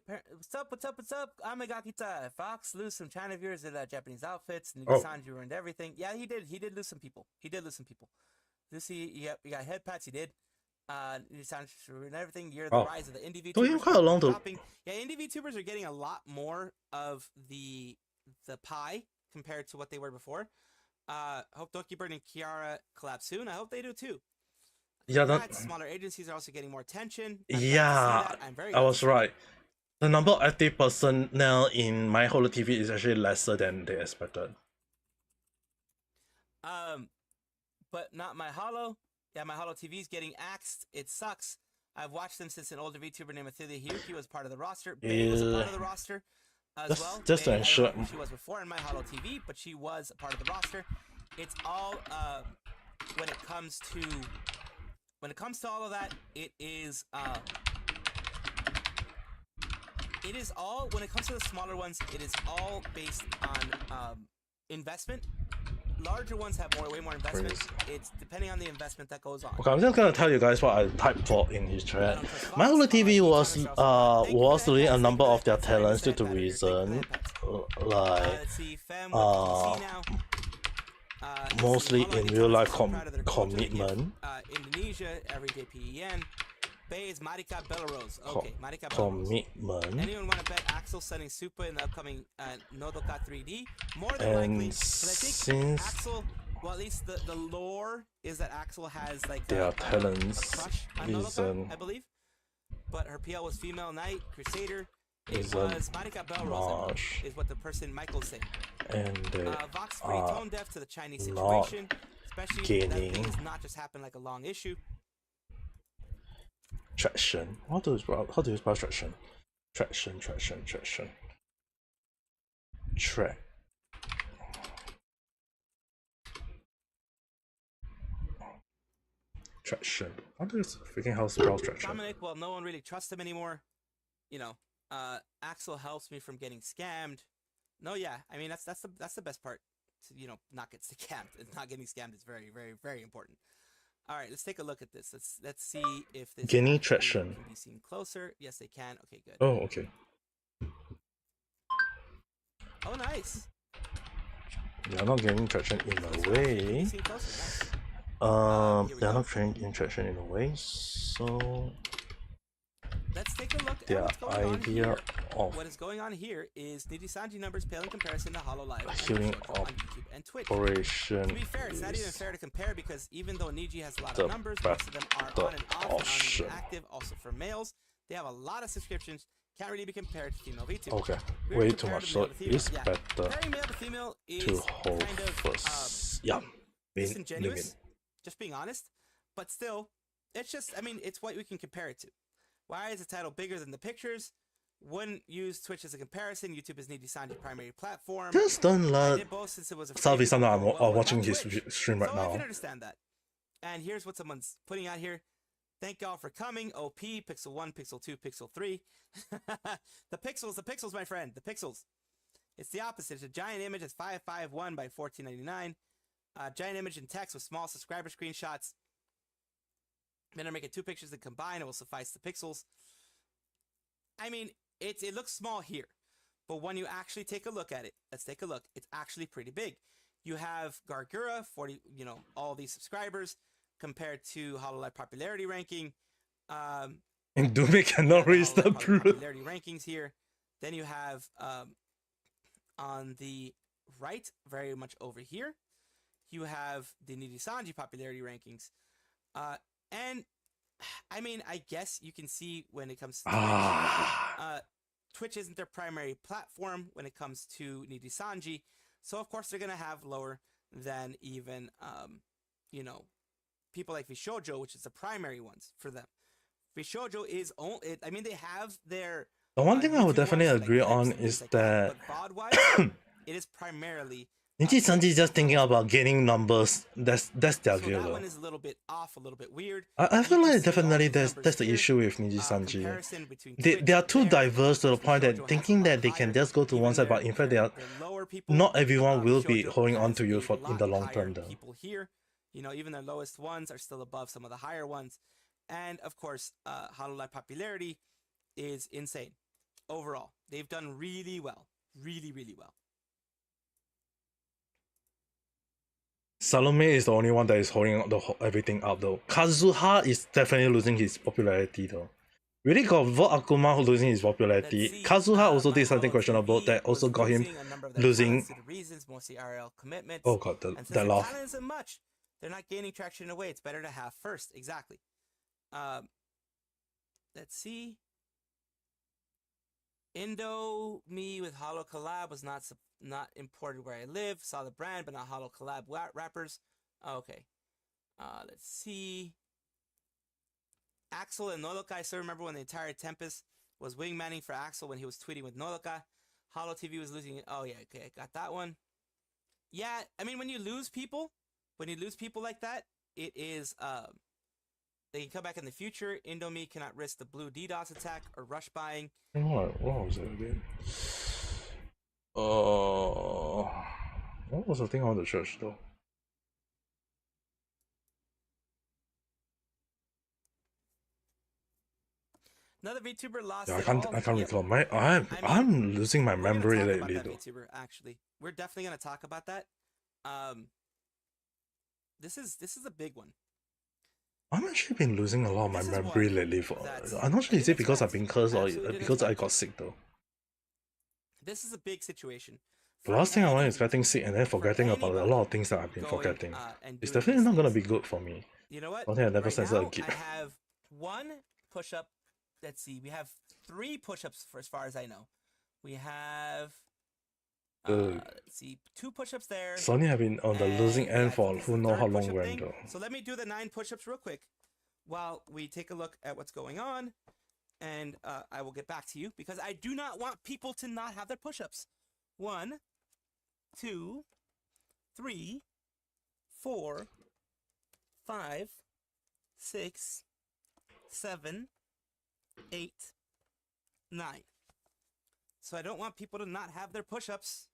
What's up? Ame Gakita. Fox lose some China viewers in Japanese outfits. Sanji ruined everything. Yeah, he did lose some people. Lucy, you got head pats. He did. Sanji ruined everything. You're the rise of the indie VTubers. So quite a long Yeah, indie VTubers are getting a lot more of the pie compared to what they were before. Hope Dokibird and Kiara collab soon. I hope they do too. Yeah, smaller agencies are also getting more attention. Yeah, I was right. The number of active personnel in my Holo TV is actually lesser than they expected. But not my Holo. Yeah, my Holo TV is getting axed. It sucks. I've watched them since an older VTuber named Athilia Hyuki was part of the roster. Bae was a part of the roster as well. Just to Bae, ensure. I don't know who she was before in my Holo TV, but she was a part of the roster. It's all when it comes to when it comes to all of that, it is all, when it comes to the smaller ones, it is all based on investment. Larger ones have way more investment. It's depending on the investment that goes on. Okay, I'm just gonna tell you guys what I typed for in his chat. My Hulu TV was doing a number of their talents due to reason like Let's see, Fem with PC now. mostly Let's see, in Holland real life Italians are proud of their culture. They give, commitment. Indonesia, everyday PEN. Bay is Marika Belarus. Okay, Marika Belarus. Commitment. Anyone want to bet Axel sending Super in the upcoming Nodoka 3D? More than likely. Because I think since Axel, well, at least the lore is that Axel has like their a talents crush on Nodoka, I believe. But her PL was Female Knight, Crusader. It was Marika Belarus, is what the person Michael's saying. And Vox free tone deaf to the Chinese situation, especially that gaining thing has not just happened like a long issue. traction. How do you spell traction? Traction. Track. Traction. How do you freaking hell spell traction? Dominic, well, no one really trusts him anymore. You know, Axel helps me from getting scammed. No, yeah, I mean that's the best part. To, you know, not get scammed. Not getting scammed is very, very, very important. All right, let's take a look at this. Let's see if this Gaining traction can be seen closer. Yes, they can. Okay, good. Oh, okay. Oh, nice. They are not gaining traction in a way. Seen closer. Nice. They are not gaining traction in a way. So let's take a look their at what's going on idea here. of What is going on here is Nidisanji numbers pale in comparison to HoloLive healing on YouTube and Twitch. operation To be fair, it's not even fair to compare because even though Niji has a lot the of numbers, most of them are on and off and aren't option. even active. Also for males, they have a lot of subscriptions. Can't really be compared to female VTuber. Okay, We're way compared too much. to So male to female. it's Yeah. better Comparing male to female is to hold kind of first. Yeah, disingenuous, just being honest. But still, it's just, I mean, it's what we can compare it to. Why is the title bigger than the pictures? Wouldn't use Twitch as a comparison. YouTube is Nidisanji's primary platform. just don't I let did both since it was a Salvi free Sandra program well watching on his Twitch. stream right So I can now. understand that. And here's what someone's putting out here. Thank y'all for coming. OP, Pixel 1, Pixel 2, Pixel 3. the pixels, my friend. The pixels. It's the opposite. It's a giant image. It's 551 by 1499. Giant image in text with small subscriber screenshots. Then I'm making 2 pictures that combine. It will suffice the pixels. I mean, it looks small here. But when you actually take a look at it, let's take a look. It's actually pretty big. You have Gargura, 40, you know, all these subscribers compared to HoloLive popularity ranking. And Dumi cannot reach the proof. Popularity rankings here. Then you have on the right, very much over here, you have the Nidisanji popularity rankings. And I mean, I guess you can see when it comes to Twitch, Twitch isn't their primary platform when it comes to Nidisanji. So of course they're gonna have lower than even you know, people like Vishojo, which is the primary ones for them. Vishojo is only, I mean, they have their The one thing I would YouTube definitely ones, like agree clips on and things is like that but VOD-wise, it is primarily Nichi-sanji is just thinking about gaining numbers. That's their so view that though. one is a little bit off, a little bit weird. I You feel can like see all definitely these that's numbers the here. issue with Nichi-sanji. Comparison between They Twitch are and too there, diverse to the because point that Vishojo has thinking a lot that they can higher, just go to even one side, their- but in fact they are their lower people. not everyone will be Vishojo holding on has to you a for in lot the long higher term though. people here, you know, even their lowest ones are still above some of the higher ones. And of course, HoloLive popularity is insane. Overall, they've done really well. Really, really well. Salome is the only one that is holding everything up though. Kazuha is definitely losing his popularity though. Really got Vote Akuma who losing his popularity. See, Kazuha also did my something Holo questionable TV that also was got him losing a number of their losing. talents due to reasons, mostly RL commitments. Oh god, And since that their laugh. talent isn't much, they're not gaining traction in a way. It's better to have first. Exactly. Let's see. Indo me with Holo collab was not imported where I live. Saw the brand, but not Holo collab rappers. Okay. Let's see. Axel and Noloka. I still remember when the entire Tempest was wingmanning for Axel when he was tweeting with Noloka. Holo TV was losing. Oh yeah, okay, I got that one. Yeah, I mean when you lose people like that, it is They can come back in the future. Indomie cannot risk the blue DDoS attack or rush buying. What was it again? What was the thing on the church though? Another VTuber lost. Yeah, it all. I can't Yep. recall. I'm losing my We're gonna memory talk lately about though. that VTuber, actually. We're definitely gonna talk about that. This is a big one. I've actually been losing a lot of my This is memory one lately. that's- I'm not sure I is didn't it because I've expect. been cursed I or absolutely didn't because I expect. got sick though. This is a big situation. The For last thing I was any expecting sick and then forgetting about a anybody lot of things that I've been going, forgetting. and It's doing definitely these not gonna things. be good for me. You know what? Something I never Right censored now, a kid. I have 1 push-up. Let's see. We have 3 push-ups for as far as I know. We have let's see, 2 push-ups there. Sony have been on the and losing yeah, end I for think this is who the know how third long push-up when thing. though. So let me do the 9 push-ups real quick while we take a look at what's going on, and I will get back to you because I do not want people to not have their push-ups. 1, 2, 3, 4, 5, 6, 7, 8, 9. So I don't want people to not have their push-ups.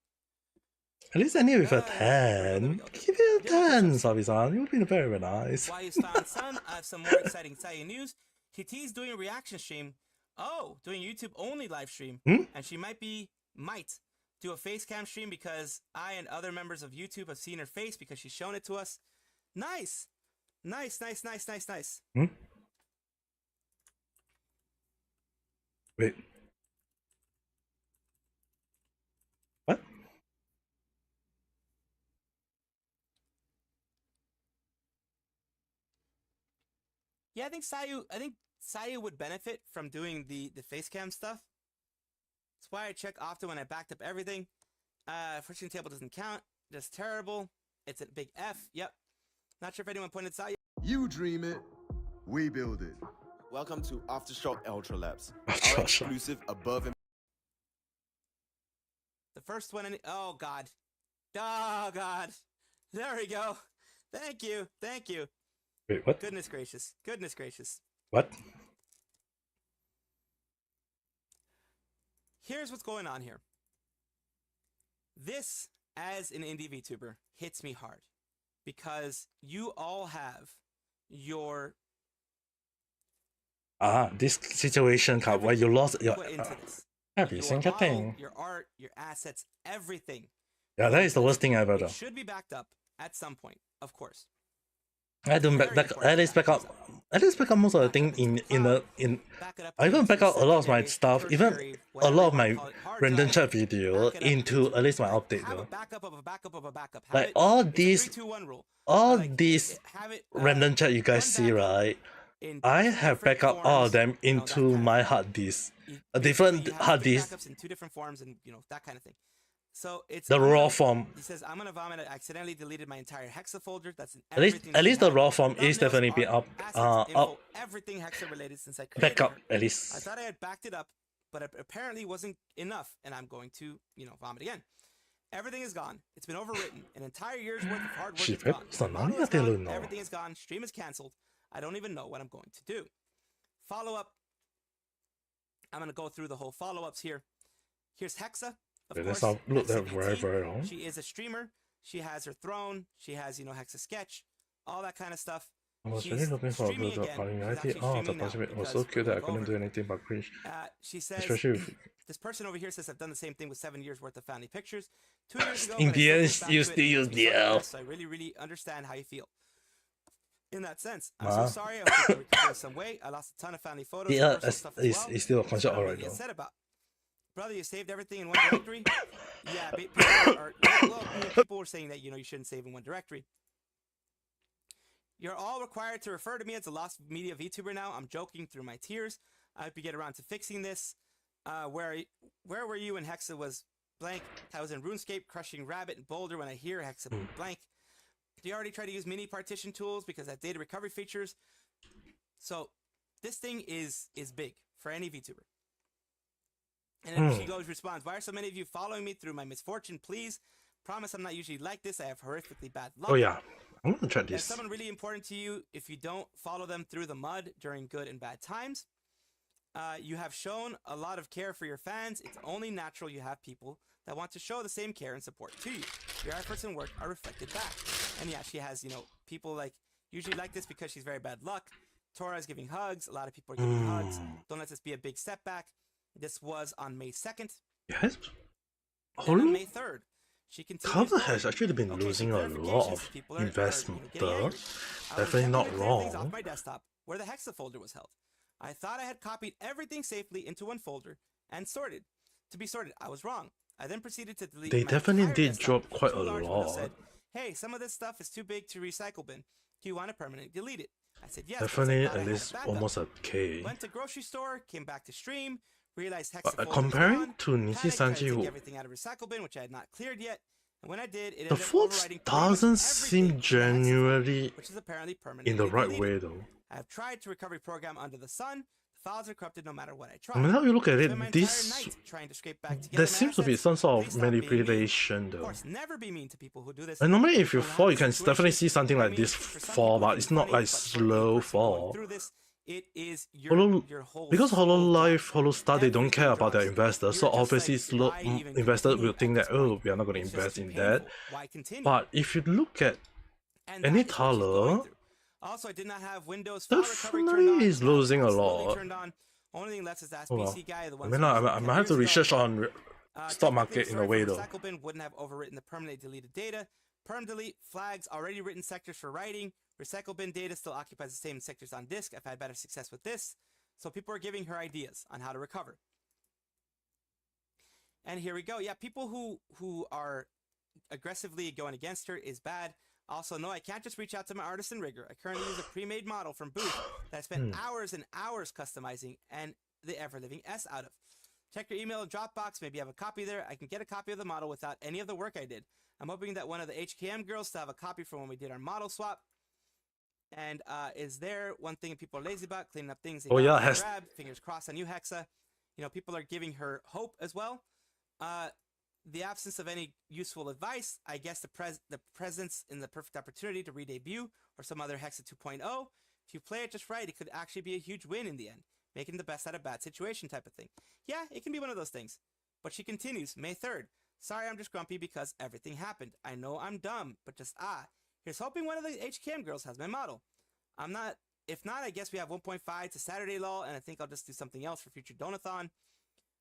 At least I need with a there we 10. go. Give it a Yeah, 10, push-ups. Sabi-san. You've been very nice. Why you found son? I have some more exciting news. TT's doing a reaction stream. Oh, doing YouTube only live stream. And she might do a face cam stream because I and other members of YouTube have seen her face because she's shown it to us. Nice. Nice. Wait. What? Yeah, I think Sayu would benefit from doing the face cam stuff. That's why I check often when I backed up everything. Fortune table doesn't count. That's terrible. It's a big F. Yep. Not sure if anyone pointed Sayu. You dream it, we build it. Welcome to Aftershock Ultra Labs, Aftershock. our exclusive above and The first one. Oh God. Oh God. There we go. Thank you. Wait, what? Goodness gracious. What? Here's what's going on here. This, as an indie VTuber, hits me hard because you all have your This situation where you lost your put into this. every Your single model, thing. your art, your assets, everything. Yeah, that is the worst thing ever though. It should be backed up at some point, of course. I don't back at least back up most of the thing in Back it up I even back out a lot of my secondary, stuff, even tertiary, a lot of whatever you my wanna call it, hard random drive, chat video back it up into at least my update have a though. backup of a backup of a backup. Have Like it- all it's a these 3-2-1 rule. all Like, these have it, random chat you guys one see, backup right? in I two have different backup all of forms, them you know, that into kind of my thing. hard disk. You- A basically, different you have hard three disk. backups in 2 different forms, and that kind of thing. So it's The I'm raw gonna- form. He says, "I'm gonna vomit. I accidentally deleted my entire Hexa folder. That's in At least everything at least she the had. raw form is Thumbnails, definitely been art, up assets, info, up everything Hexa related since I created backup her. at I least. thought I had backed it up, but it apparently wasn't enough, and I'm going to, vomit again. Everything is gone. It's been overwritten. An entire year's worth of hard work is Shit, gone. so My now model you is have to gone, know. everything is gone. Stream is canceled. I don't even know what I'm going to do. Follow up. I'm gonna go through the whole follow-ups here. Here's Hexa. Of Okay, course, that's not look that HCBT. very long. She is a streamer. She has her throne. She has, Hexa Sketch, all that kind of stuff. I was She's really looking for streaming the again. She's popularity. actually Oh, the streaming now participant was so because cute that I we'll go couldn't over do it. anything but cringe. She says, Especially if this person over here says, I've done the same thing with 7 years worth of family pictures. 2 years ago, in but I the still end, get back you to it still and use makes me so the L. depressed, so I really, really understand how you feel. In that sense, I'm so Wow. sorry. I was able to recover in some way. I lost a ton of family photos. the and L personal stuff as well. is still a That's concept what I'm alright really though. upset about. Brother, you saved everything in one directory? Yeah, people were saying that, you shouldn't save in one directory. You're all required to refer to me as a lost media VTuber now. I'm joking through my tears. I hope you get around to fixing this. Where were you when Hexa was blank? I was in RuneScape crushing Rabbit and Boulder when I hear Hexa blank. Do you already try to use mini partition tools because that data recovery features? So this thing is big for any VTuber. And then she responds, why are so many of you following me through my misfortune? Please promise I'm not usually like this. I have horrifically bad luck. Oh yeah, I'm gonna try If this. someone really important to you, if you don't follow them through the mud during good and bad times, you have shown a lot of care for your fans. It's only natural you have people that want to show the same care and support to you. Your efforts and work are reflected back. And yeah, she has, people usually like this because she's very bad luck. Tora is giving hugs. A lot of people are giving hugs. Don't let this be a big setback. This was on May 2nd. Yes. Then on Holo May 3rd, she continues. cover going, has actually been "Okay, losing some a lot clarifications. of People are, investment. getting angry. I was Definitely not attempting to clear things off wrong. my desktop where the hexa folder was held. I thought I had copied everything safely into one folder and sorted. To be sorted, I was wrong. I then proceeded to delete They my definitely entire did desktop. drop quite Two a large windows lot. said, "Hey, some of this stuff is too big to recycle bin. Do you want to permanently delete it?" I said yes. because I Definitely thought I at had least backup. almost a K. Went to grocery store, came back to stream, realized hexa But folder was comparing gone, to panicked, tried to Nishi-Sanji, take who everything out of recycle bin, which I had not cleared yet. And when I did, it the ended up faults overriding pretty much doesn't everything seem in the hexa folder, genuinely which is apparently permanently in the right deleted. way though. I have tried to recovery program under the sun. The files are corrupted no matter what I try. I mean, how you look at Spent my it, entire this night trying to scrape back together there my seems to be assets. some sort Please of stop being mean. manipulation Of though. course, never be mean to people who do this. And normally if you People fall, have you can situations. definitely see something I like mean, this for some fall, people but it it's can be not funny, like but for a slow person going fall. through this, it is Holo, your whole because soul Hololive, drops. Holostar, they don't care Everything about their drops. investors, so You're just obviously like, why even investors continue will at think this that, oh, point? we are not going to It's just invest too in painful. that. Why continue? But if you look at And any that is what she's going color, through. Also, I did not have Windows file recovery turned definitely on. is Now it's losing a absolutely lot. turned on. Only thing left is the Oh, well. SBC guy, the I ones mean, who I used it might 10 have to years ago. research on stock market in a Technically, way sorry for though. recycle bin wouldn't have overwritten the permanently deleted data. Perm delete flags already written sectors for writing. Recycle bin data still occupies the same sectors on disk. I've had better success with this. So people are giving her ideas on how to recover. And here we go. Yeah, people who are aggressively going against her is bad. Also, no, I can't just reach out to my artisan rigger. I currently use a pre-made model from Booth that I spent hours and hours customizing and the ever-living S out of. Check your email and Dropbox. Maybe you have a copy there. I can get a copy of the model without any of the work I did. I'm hoping that one of the HKM girls to have a copy from when we did our model swap. And is there one thing people are lazy about? Cleaning up things they Oh, yeah, got grabbed. Fingers crossed on you, Hexa. People are giving her hope as well. The absence of any useful advice, I guess the presence in the perfect opportunity to re-debut or some other Hexa 2.0. If you play it just right, it could actually be a huge win in the end, making the best out of bad situation type of thing. Yeah, it can be one of those things. But she continues, May 3rd. Sorry, I'm just grumpy because everything happened. I know I'm dumb, but just here's hoping one of the HKM girls has my model. I'm not. If not, I guess we have 1.5 to Saturday lol, and I think I'll just do something else for future Donathon.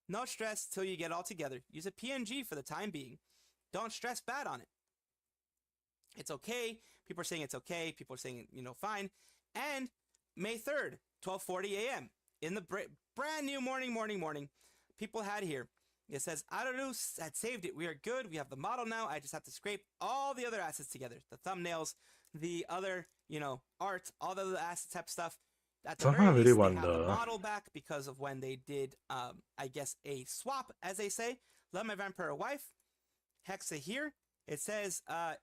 No stress till you get all together. Use a PNG for the time being. Don't stress bad on it. It's okay. People are saying it's okay. People are saying, fine. And May 3rd, 12:40 a.m. in the brand new morning. People had here. It says, Ararus had saved it. We are good. We have the model now. I just have to scrape all the other assets together. The thumbnails, the other, art, all the other asset type stuff. At the Somehow I very really least, they have the wonder. model back because of when they did, I guess, a swap, as they say. Love my vampire wife. Hexa here. It says, I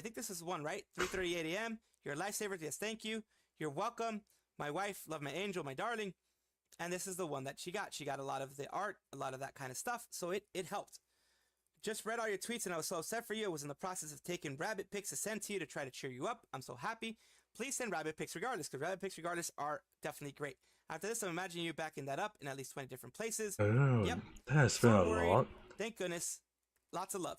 think this is one, right? 3:38 a.m. You're a lifesaver. Yes, thank you. You're welcome. My wife, love my angel, my darling. And this is the one that she got. She got a lot of the art, a lot of that kind of stuff. So it helped. Just read all your tweets and I was so upset for you. I was in the process of taking rabbit pics to send to you to try to cheer you up. I'm so happy. Please send rabbit pics regardless, because rabbit pics regardless are definitely great. After this, I'm imagining you backing that up in at least 20 different places. Oh, Yep. that's been a So worried. lot. Thank goodness. Lots of love.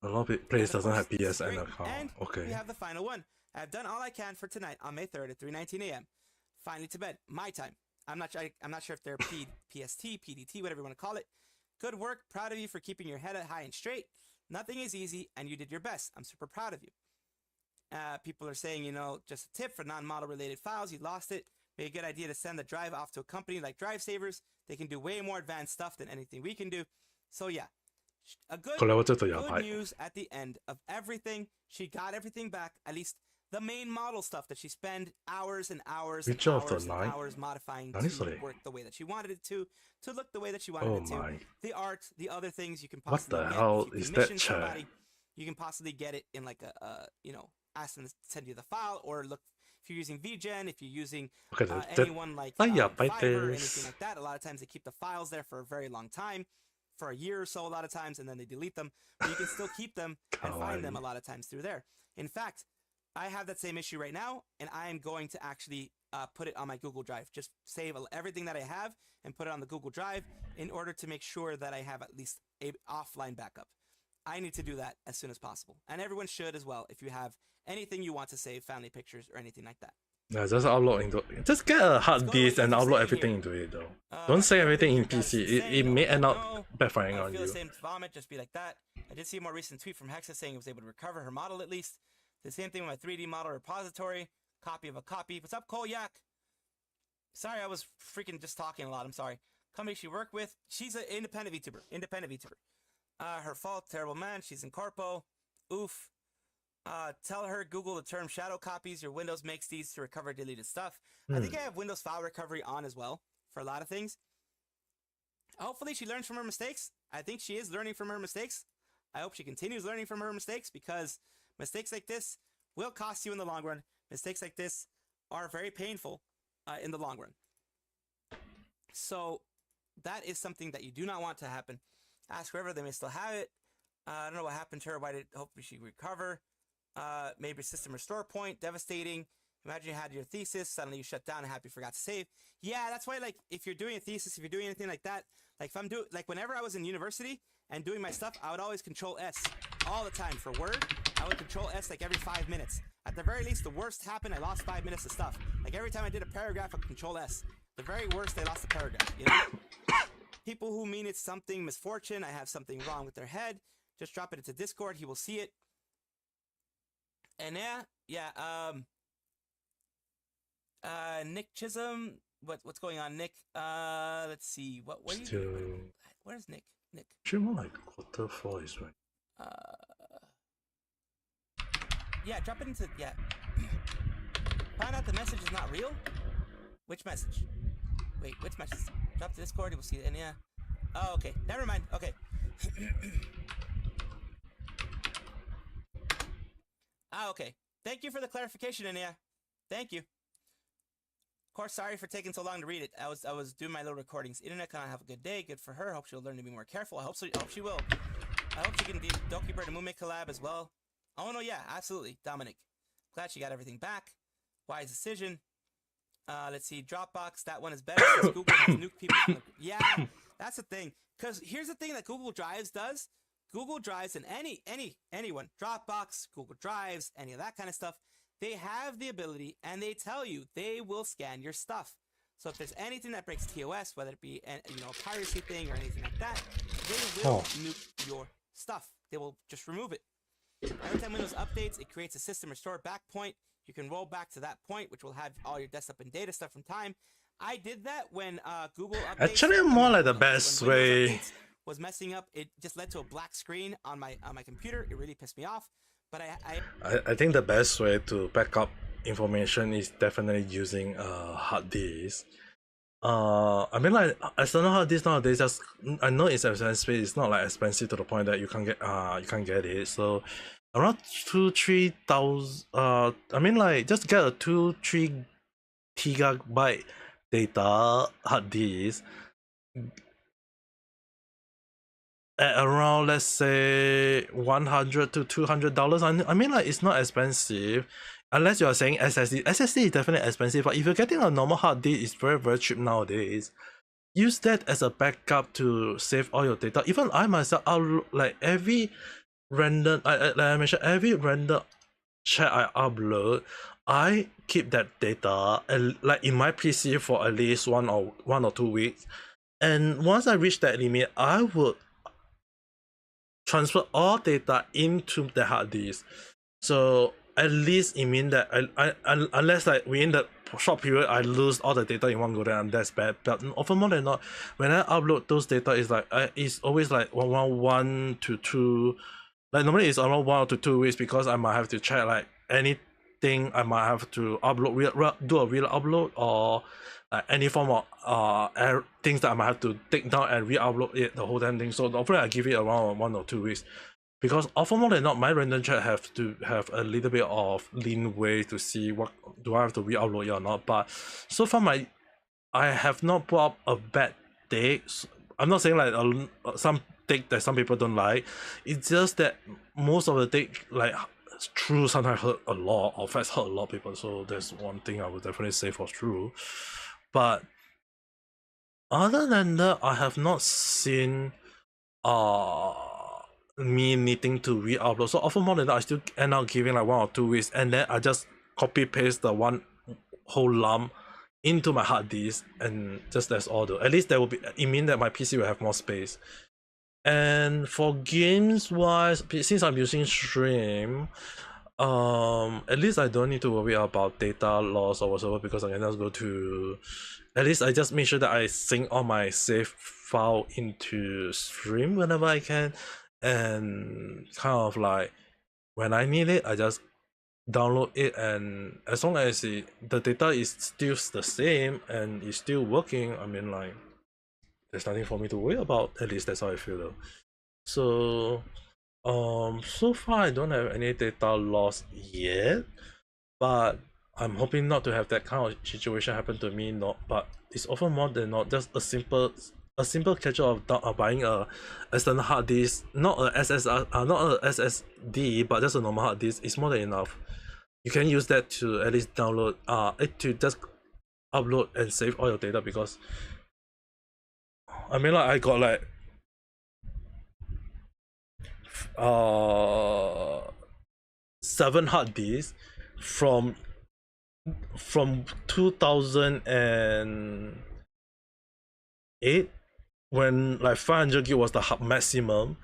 A lot of places And of doesn't have course, this is PSN great. account. And Okay. we have the final one. I've done all I can for tonight on May 3rd at 3:19 a.m. Finally to bed. My time. I'm not sure if they're PST, PDT, whatever you want to call it. Good work. Proud of you for keeping your head high and straight. Nothing is easy, and you did your best. I'm super proud of you. People are saying, just a tip for non-model related files. You lost it. Be a good idea to send the drive off to a company like Drive Savers. They can do way more advanced stuff than anything we can do. So yeah, a good news at the end of everything. She got everything back, at least the main model stuff that she spent hours and hours and hours modifying to work the way that she wanted it to look the way that she wanted it to. The art, the other things you can possibly What the get. hell If you is commission that chat? somebody, you can possibly get it in like ask them to send you the file, or look if you're using VGen, if you're using anyone like Fiverr or anything like that. A lot of times they keep the files there for a very long time, for a year or so a lot of times, and then they delete them. But you can still keep them and find them a lot of times through there. In fact, I have that same issue right now, and I am going to actually put it on my Google Drive. Just save everything that I have and put it on the Google Drive in order to make sure that I have at least a offline backup. I need to do that as soon as possible, and everyone should as well. If you have anything you want to save, family pictures or anything like that. Yeah, just upload into. Just get a hard Let's go to disk what and you're upload saying everything here. into it though. Don't save everything in PC. It may end up backfiring I on feel you. the same vomit, just be like that. I did see a more recent tweet from Hexa saying it was able to recover her model at least. The same thing with my 3D model repository. Copy of a copy. What's up, Cole Yak? Sorry, I was freaking just talking a lot. I'm sorry. Company she worked with. She's an independent VTuber. Her fault. Terrible man. She's in corpo. Oof. Tell her Google the term shadow copies. Your Windows makes these to recover deleted stuff. I think I have Windows file recovery on as well for a lot of things. Hopefully she learns from her mistakes. I think she is learning from her mistakes. I hope she continues learning from her mistakes, because mistakes like this will cost you in the long run. Mistakes like this are very painful in the long run. So that is something that you do not want to happen. Ask whoever, they may still have it. I don't know what happened to her. Why did hopefully she recover? Maybe system restore point, devastating. Imagine you had your thesis, suddenly you shut down and happy forgot to save. Yeah, that's why, like, if you're doing a thesis, if you're doing anything like that, like if I'm doing, like whenever I was in university and doing my stuff, I would always Control S all the time. For Word, I would Control S like every 5 minutes. At the very least, the worst happened, I lost 5 minutes of stuff. Like every time I did a paragraph, I Control S. The very worst, I lost a paragraph, you know? People who mean it's something misfortune, I have something wrong with their head, just drop it into Discord, he will see it. And Nick Chisholm, what's going on, Nick? Let's see, what are you doing? Where's Nick? Nick. Should more like quarter 4 is right. Yeah, drop it into, yeah. Find out the message is not real? Which message? Wait, which message? Drop to Discord, you will see it, and yeah. Oh, okay, never mind, okay. Okay. Thank you for the clarification, Ania. Thank you. Of course, sorry for taking so long to read it. I was doing my little recordings. Internet cannot have a good day. Good for her. Hope she'll learn to be more careful. I hope she will. I hope she can do Doki Bird and Moonmate collab as well. Oh no, yeah, absolutely. Dominic. Glad she got everything back. Wise decision. Let's see. Dropbox. That one is better since Google has nuked people. Yeah, that's the thing. Because here's the thing that Google Drives does. Google Drives and anyone, Dropbox, Google Drives, any of that kind of stuff, they have the ability, and they tell you they will scan your stuff. So if there's anything that breaks TOS, whether it be a piracy thing or anything like that, they will nuke your stuff. They will just remove it. Every time Windows updates, it creates a system restore back point. You can roll back to that point, which will have all your desktop and data stuff from time. I did that when Google updates. Actually, more like the best way. Was messing up. It just led to a black screen on my computer. It really pissed me off. But I think the best way to back up information is definitely using a hard disk. I mean, like, external hard disk nowadays, just I know it's expensive. It's not like expensive to the point that you can't get it. So around 2,000-3,000. I mean, like, just get a 2-3 gigabyte data hard disk at around, let's say, $100 to $200. I mean, like, it's not expensive unless you are saying SSD. SSD is definitely expensive, but if you're getting a normal hard disk, it's very, very cheap nowadays. Use that as a backup to save all your data. Even I myself, like every random, like I mentioned, every random chat I upload, I keep that data like in my PC for at least one or 2 weeks. And once I reach that limit, I would transfer all data into the hard disk. So at least it means that I unless like within the short period I lose all the data in one go, then that's bad. But often more than not, when I upload those data, it's like it's always like around 1 to 2. Like normally it's around 1 to 2 weeks, because I might have to check like anything. I might have to upload, do a real upload, or any form of things that I might have to take down and re-upload it, the whole damn thing. So often I give it around 1 or 2 weeks, because often more than not, my random chat have to have a little bit of leeway to see what do I have to re-upload it or not. But so far I have not put up a bad take. I'm not saying like some take that some people don't like. It's just that most of the take, like true sometimes hurt a lot, or facts hurt a lot of people. So that's one thing I would definitely say for true. But other than that, I have not seen me needing to re-upload. So often more than that, I still end up giving like 1 or 2 weeks, and then I just copy paste the one whole lump into my hard disk, and just that's all though. At least that will be, it means that my PC will have more space. And for games wise, since I'm using Stream, at least I don't need to worry about data loss or whatever, because I can just go to, at least I just make sure that I sync all my save file into Stream whenever I can, and kind of like when I need it, I just download it, and as long as the data is still the same and it's still working, I mean, like, there's nothing for me to worry about. At least that's how I feel though. So so far I don't have any data loss yet, but I'm hoping not to have that kind of situation happen to me. Not, but it's often more than not just a simple catch of buying a external hard disk, not a SSR, not a SSD, but just a normal hard disk is more than enough. You can use that to at least download, to just upload and save all your data, because I mean, like, I got like 7 hard disks from 2008, when like 500 gig was the maximum,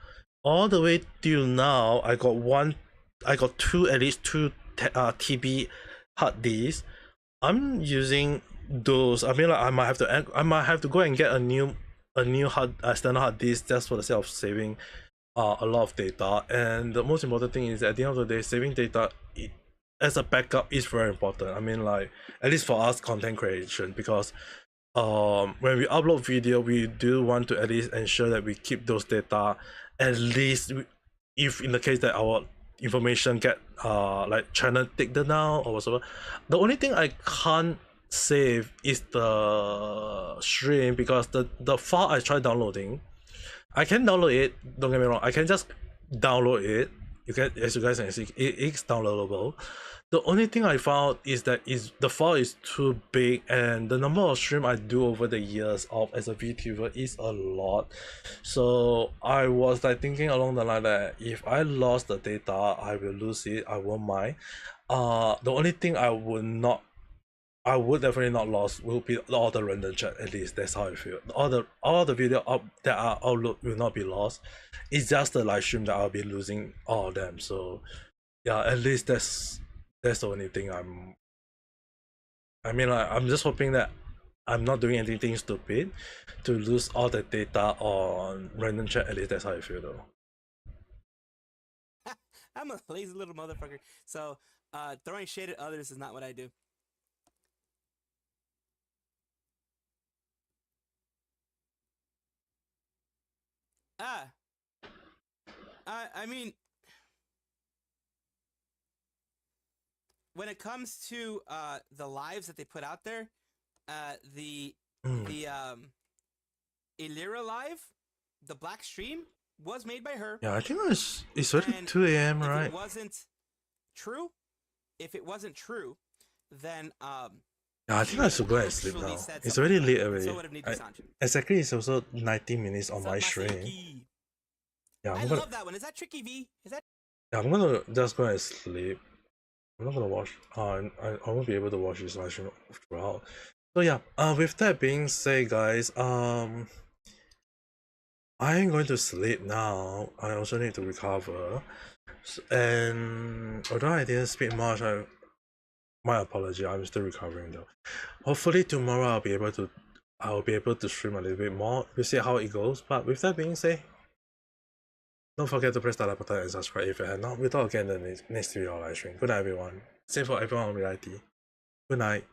all the way till now. I got at least 2 TB hard disks. I'm using those. I mean, like, I might have to go and get a new external hard disk, just for the sake of saving a lot of data. And the most important thing is, at the end of the day, saving data as a backup is very important. I mean, like, at least for us content creation, because when we upload video, we do want to at least ensure that we keep those data, at least if in the case that our information get like channel taken down or whatever. The only thing I can't save is the stream, because the file I tried downloading, I can download it, don't get me wrong, I can just download it. You can, as you guys can see, it's downloadable. The only thing I found is that the file is too big, and the number of stream I do over the years of as a VTuber is a lot. So I was like thinking along the line that if I lost the data, I will lose it, I won't mind. The only thing I would definitely not lose will be all the random chat. At least that's how I feel. All the video up that are upload will not be lost. It's just the live stream that I'll be losing all of them. So yeah, at least that's the only thing I mean, like, I'm just hoping that I'm not doing anything stupid to lose all the data on random chat. At least that's how I feel though. I'm a lazy little motherfucker. So throwing shade at others is not what I do. I mean, when it comes to the lives that they put out there, the Illyra live, the black stream, was made by her. Yeah, I think it's already 2 a.m. right? If it wasn't true, then yeah, I think I should go and sleep now. It's already late already. Exactly, it's also 90 minutes on my stream. Yeah, I love that one. Is that Tricky V? Is that? Yeah, I'm gonna just go and sleep. I'm not gonna watch. I won't be able to watch this live stream throughout. So yeah. With that being said, guys, I'm going to sleep now. I also need to recover. And although I didn't speak much, my apology. I'm still recovering though. Hopefully tomorrow I'll be able to stream a little bit more. We'll see how it goes. But with that being said, don't forget to press that like button and subscribe if you have not. We'll talk again in the next video live stream. Good night, everyone. Same for everyone on reality. Good night.